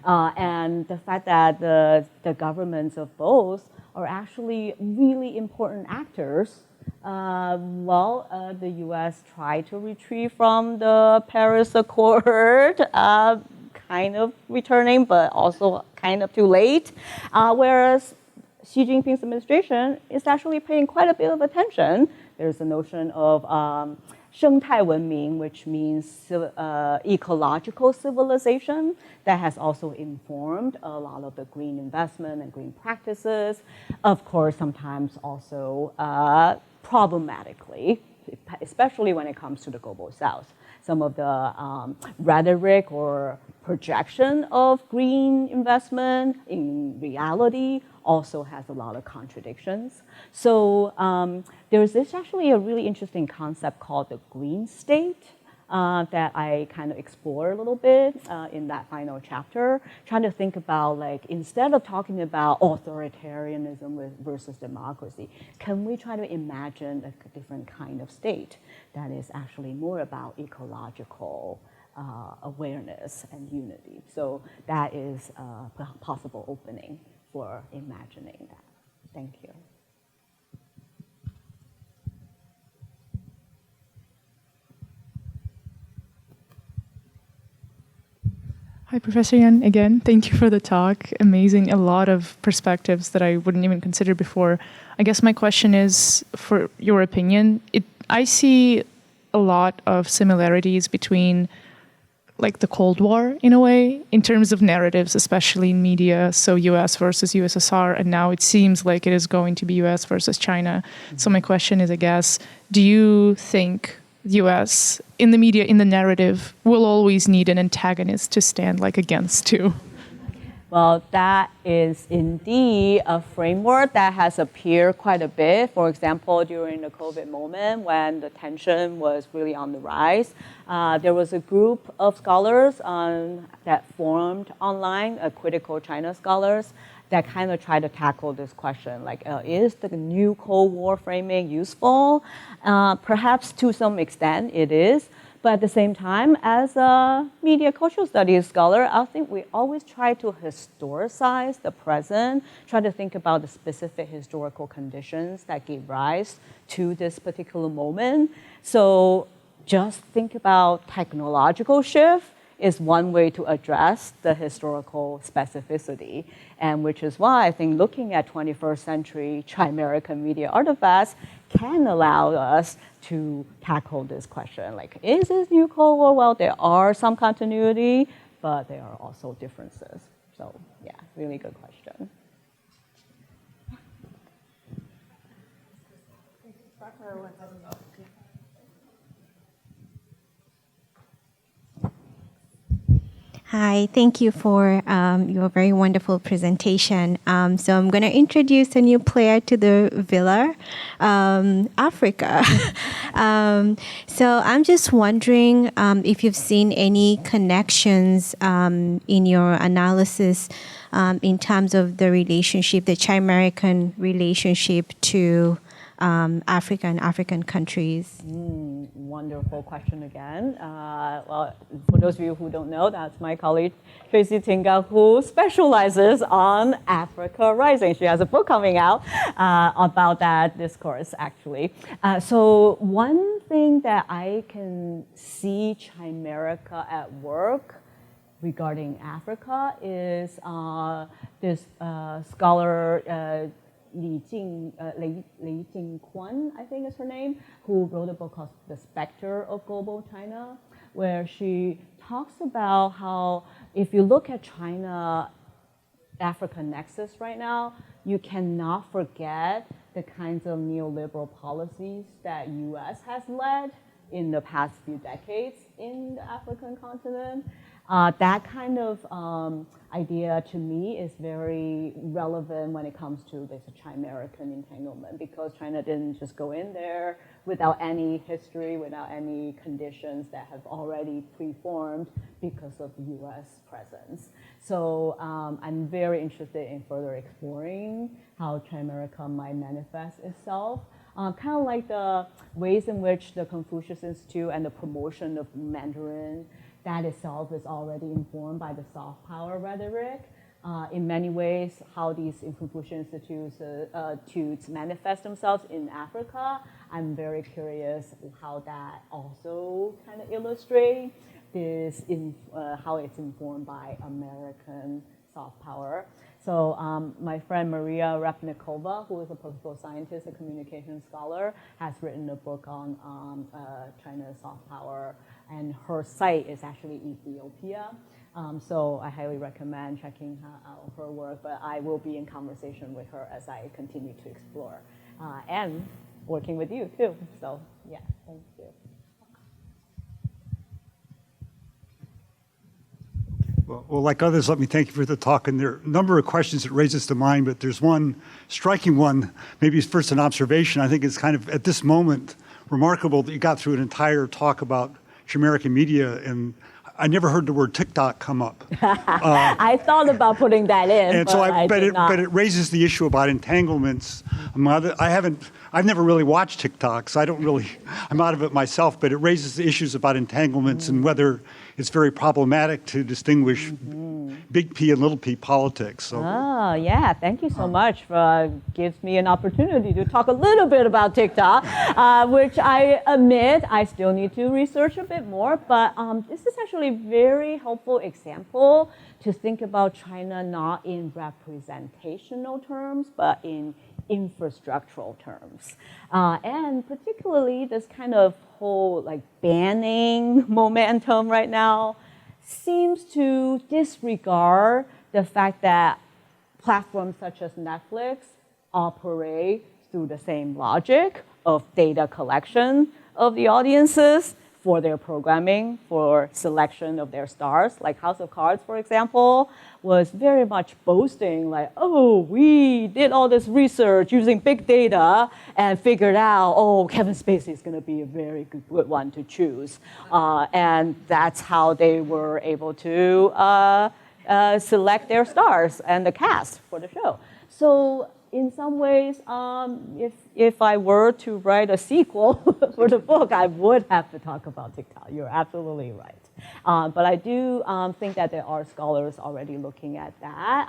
and the fact that the governments of both are actually really important actors. The U.S. tried to retreat from the Paris Accord, kind of returning, but also kind of too late. Whereas Xi Jinping's administration is actually paying quite a bit of attention. There's the notion of 生态文明, which means ecological civilization, that has also informed a lot of the green investment and green practices. Of course, sometimes also problematically, especially when it comes to the global south. Some of the rhetoric or projection of green investment in reality also has a lot of contradictions. So there's this actually a really interesting concept called the green state that I kind of explore a little bit in that final chapter, trying to think about, like, instead of talking about authoritarianism versus democracy, can we try to imagine a different kind of state that is actually more about ecological awareness and unity? So that is a possible opening for imagining that. Thank you. Hi, Professor Yan, again. Thank you for the talk. Amazing. A lot of perspectives that I wouldn't even consider before. I guess my question is, for your opinion, I see a lot of similarities between like the Cold War in a way, in terms of narratives, especially in media. So US versus USSR, and now it seems like it is going to be US versus China. Mm-hmm. So my question is, I guess, do you think US in the media, in the narrative, will always need an antagonist to stand like against to? Well, that is indeed a framework that has appeared quite a bit. For example, during the COVID moment, when the tension was really on the rise, there was a group of scholars that formed online, critical China scholars, that kind of tried to tackle this question, like, is the new Cold War framing useful? Perhaps to some extent it is. But at the same time, as a media cultural studies scholar, I think we always try to historicize the present, try to think about the specific historical conditions that gave rise to this particular moment. So just think about technological shift is one way to address the historical specificity, and which is why I think looking at 21st century Chimerican media artifacts can allow us to tackle this question. Like, is this new Cold War? Well, there are some continuity, but there are also differences. So yeah, really good question. Hi, thank you for your very wonderful presentation. So I'm going to introduce a new player to the villa, Africa. So I'm just wondering if you've seen any connections in your analysis in terms of the relationship, the Chimerican relationship to Africa and African countries. Wonderful question again. Well, for those of you who don't know, that's my colleague Tracy Tinga, who specializes on Africa Rising. She has a book coming out about that discourse, actually. So one thing that I can see Chimerica at work regarding Africa is this scholar, Lei Jingquan, I think is her name, who wrote a book called The Spectre of Global China, where she talks about how if you look at China-Africa nexus right now, you cannot forget the kinds of neoliberal policies that US has led in the past few decades in the African continent. That kind of idea to me is very relevant when it comes to this Chimerican entanglement, because China didn't just go in there without any history, without any conditions that have already preformed because of US presence. So I'm very interested in further exploring how Chimerica might manifest itself. Kind of like the ways in which the Confucius Institute and the promotion of Mandarin, that itself is already informed by the soft power rhetoric. In many ways, how these Confucian institutes manifest themselves in Africa, I'm very curious how that also kind of illustrates this, how it's informed by American soft power. So my friend Maria Repnikova, who is a political scientist and communication scholar, has written a book on China's soft power, and her site is actually Ethiopia. So I highly recommend checking out her work, but I will be in conversation with her as I continue to explore, and working with you too. So yeah, thank you. Well, like others, let me thank you for the talk. And there are a number of questions it raises to mind, but there's one striking one, maybe first an observation. I think it's kind of, at this moment, remarkable that you got through an entire talk about Chimerican media, and I never heard the word TikTok come up. I thought about putting that in, and but so but it raises the issue about entanglements. I've never really watched TikTok, so I'm out of it myself, but it raises the issues about entanglements and whether it's very problematic to distinguish big P and little p politics. So. Oh, yeah, thank you so much for gives me an opportunity to talk a little bit about TikTok, which I admit I still need to research a bit more, but this is actually a very helpful example to think about China not in representational terms, but in infrastructural terms. And particularly this kind of whole like banning momentum right now seems to disregard the fact that platforms such as Netflix operate through the same logic of data collection of the audiences for their programming, for selection of their stars. Like House of Cards, for example, was very much boasting like, oh, we did all this research using big data and figured out, oh, Kevin Spacey is going to be a very good one to choose. And that's how they were able to select their stars and the cast for the show. So in some ways, if I were to write a sequel for the book, I would have to talk about TikTok. You're absolutely right. But I do think that there are scholars already looking at that.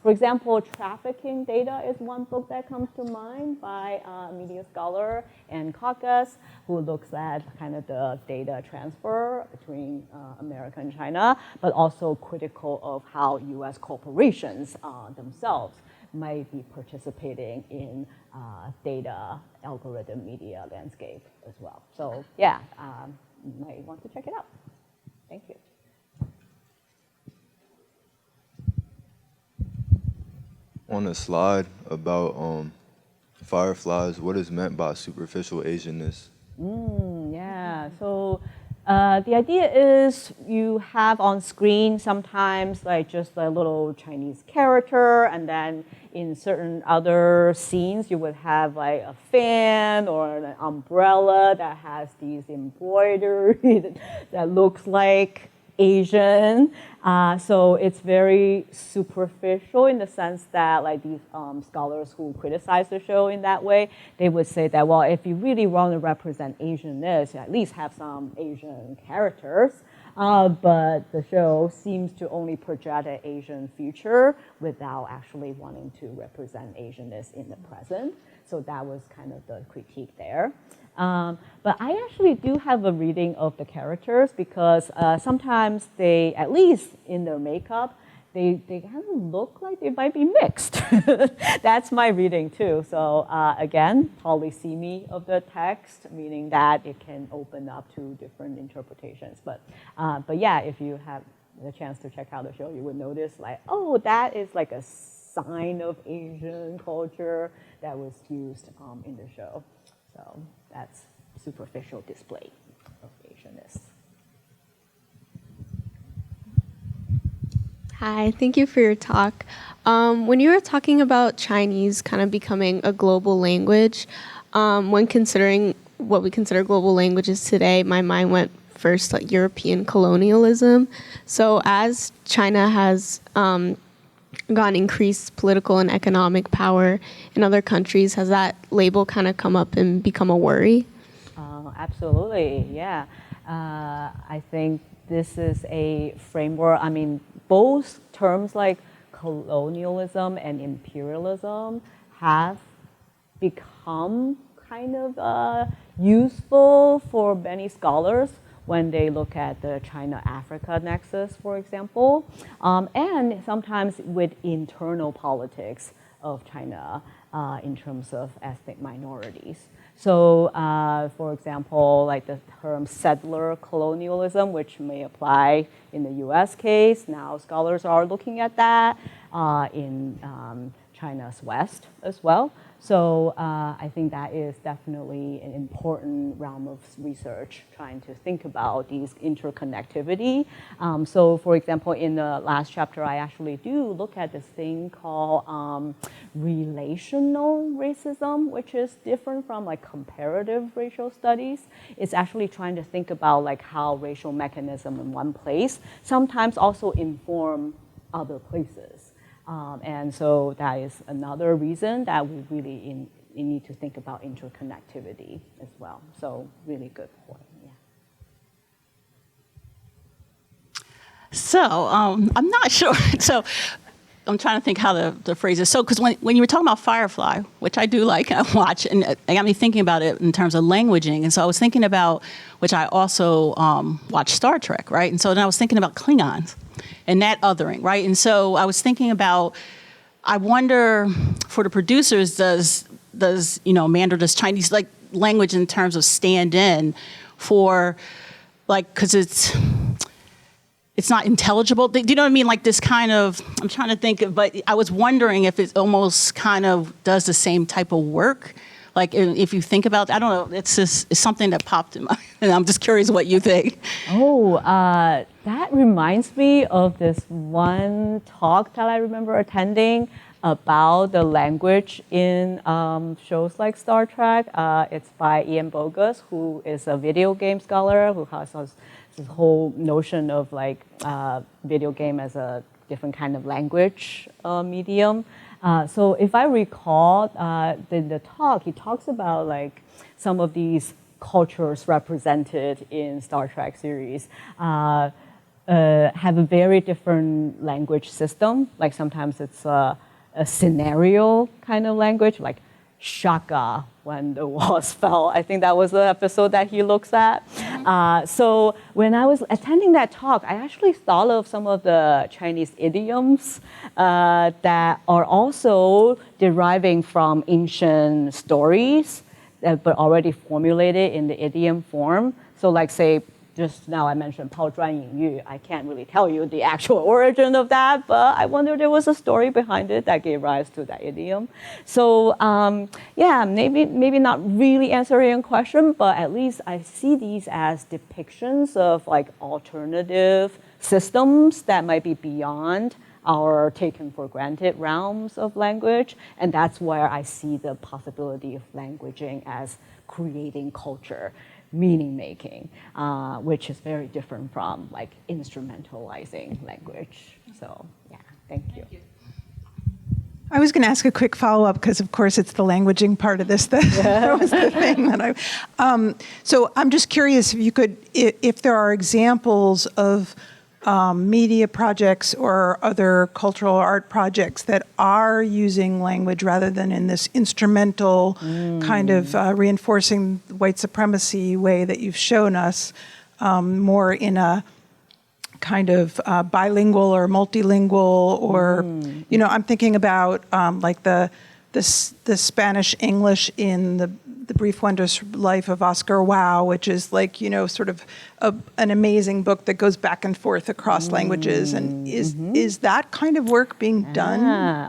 For example, trafficking data is one book that comes to mind by a media scholar, Ann Caucus, who looks at kind of the data transfer between America and China, but also critical of how US corporations themselves might be participating in data algorithm media landscape as well. So yeah, you might want to check it out. Thank you. On the slide about Fireflies, what is meant by superficial Asianness? Yeah, so the idea is you have on screen sometimes like just a little Chinese character, and then in certain other scenes you would have like a fan or an umbrella that has these embroidery that looks like Asian. So it's very superficial in the sense that like these scholars who criticize the show in that way, they would say that, well, if you really want to represent Asianness, at least have some Asian characters. But the show seems to only project an Asian future without actually wanting to represent Asianness in the present. So that was kind of the critique there. But I actually do have a reading of the characters because sometimes they, at least in their makeup, they kind of look like they might be mixed. That's my reading too. So again, polysemy of the text, meaning that it can open up to different interpretations. But yeah, if you have the chance to check out the show, you would notice like, oh, that is like a sign of Asian culture that was used in the show. So that's superficial display of Asianness. Hi, thank you for your talk. When you were talking about Chinese kind of becoming a global language, when considering what we consider global languages today, my mind went first like European colonialism. So as China has gotten increased political and economic power in other countries, has that label kind of come up and become a worry? Absolutely, yeah. I think this is a framework. I mean, both terms like colonialism and imperialism have become kind of useful for many scholars when they look at the China-Africa nexus, for example, and sometimes with internal politics of China in terms of ethnic minorities. So, for example, like the term settler colonialism, which may apply in the US case, now scholars are looking at that in China's West as well. So I think that is definitely an important realm of research, trying to think about these interconnectivity. So for example, in the last chapter, I actually do look at this thing called relational racism, which is different from like comparative racial studies. It's actually trying to think about like how racial mechanism in one place sometimes also inform other places. And so that is another reason that we really need to think about interconnectivity as well. So really good point, yeah. So I'm not sure. So I'm trying to think how to phrase it. So because when you were talking about Firefly, which I do like and I watch, and it got me thinking about it in terms of languaging. And so I was thinking about, which I also watch Star Trek, right? And so then I was thinking about Klingons and that othering, right? And so I was thinking about, I wonder for the producers, does does Chinese like language in terms of stand in for like, because it's not intelligible. Do you know what I mean? Like this kind of, I'm trying to think, but I was wondering if it almost kind of does the same type of work. Like if you think about, I don't know, it's something that popped in my, and I'm just curious what you think. Oh, that reminds me of this one talk that I remember attending about the language in shows like Star Trek. It's by Ian Bogus, who is a video game scholar who has this whole notion of like video game as a different kind of language medium. So if I recall in the talk, he talks about like some of these cultures represented in Star Trek series have a very different language system. Like sometimes it's a scenario kind of language, like Shaka when the walls fell. I think that was the episode that he looks at. So when I was attending that talk, I actually thought of some of the Chinese idioms that are also deriving from ancient stories, but already formulated in the idiom form. So like say, just now I mentioned 抛砖引玉. I can't really tell you the actual origin of that, but I wonder there was a story behind it that gave rise to that idiom. So yeah, maybe not really answering your question, but at least I see these as depictions of like alternative systems that might be beyond our taken for granted realms of language. And that's where I see the possibility of languaging as creating culture, meaning making, which is very different from like instrumentalizing language. So yeah, thank you. I was going to ask a quick follow-up because, of course, it's the languaging part of this that was the thing that I. So I'm just curious if you could, if there are examples of media projects or other cultural art projects that are using language rather than in this instrumental kind of reinforcing white supremacy way that you've shown us, more in a kind of bilingual or multilingual, or I'm thinking about like the Spanish English in the Brief Wondrous Life of Oscar Wilde, which is like sort of an amazing book that goes back and forth across languages. And is that kind of work being done?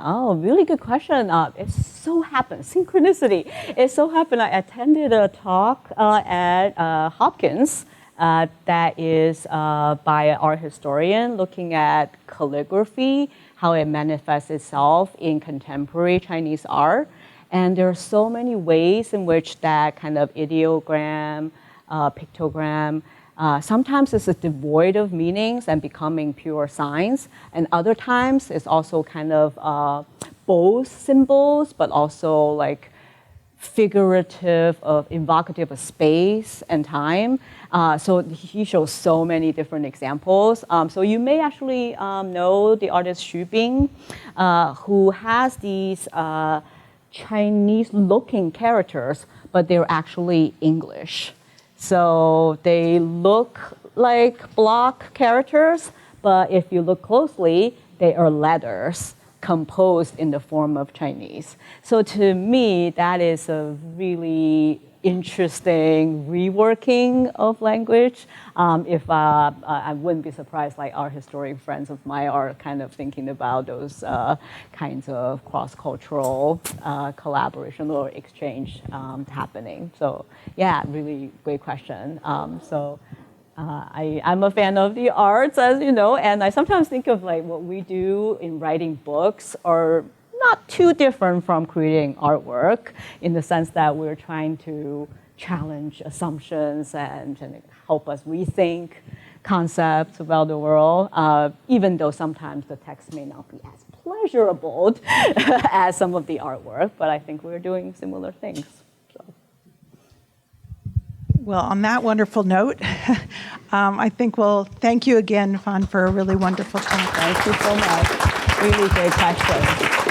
Oh, really good question. It so happened, synchronicity. It so happened I attended a talk at Hopkins. That is by an art historian looking at calligraphy, how it manifests itself in contemporary Chinese art. And there are so many ways in which that kind of ideogram, pictogram, sometimes it's devoid of meanings and becoming pure signs. And other times it's also kind of both symbols, but also like figurative, evocative of space and time. So he shows so many different examples. So you may actually know the artist Xu Bing, who has these Chinese-looking characters, but they're actually English. So they look like block characters, but if you look closely, they are letters composed in the form of Chinese. So to me, that is a really interesting reworking of language. If I wouldn't be surprised, like our historic friends of mine are kind of thinking about those kinds of cross-cultural collaboration or exchange happening. So yeah, really great question. I'm a fan of the arts, as you know, and I sometimes think of like what we do in writing books are not too different from creating artwork, in the sense that we're trying to challenge assumptions and help us rethink concepts about the world, even though sometimes the text may not be as pleasurable as some of the artwork, but I think we're doing similar things. Well, on that wonderful note, I think we'll thank you again, Fan, for a really wonderful talk. Thank you so much. Really great question.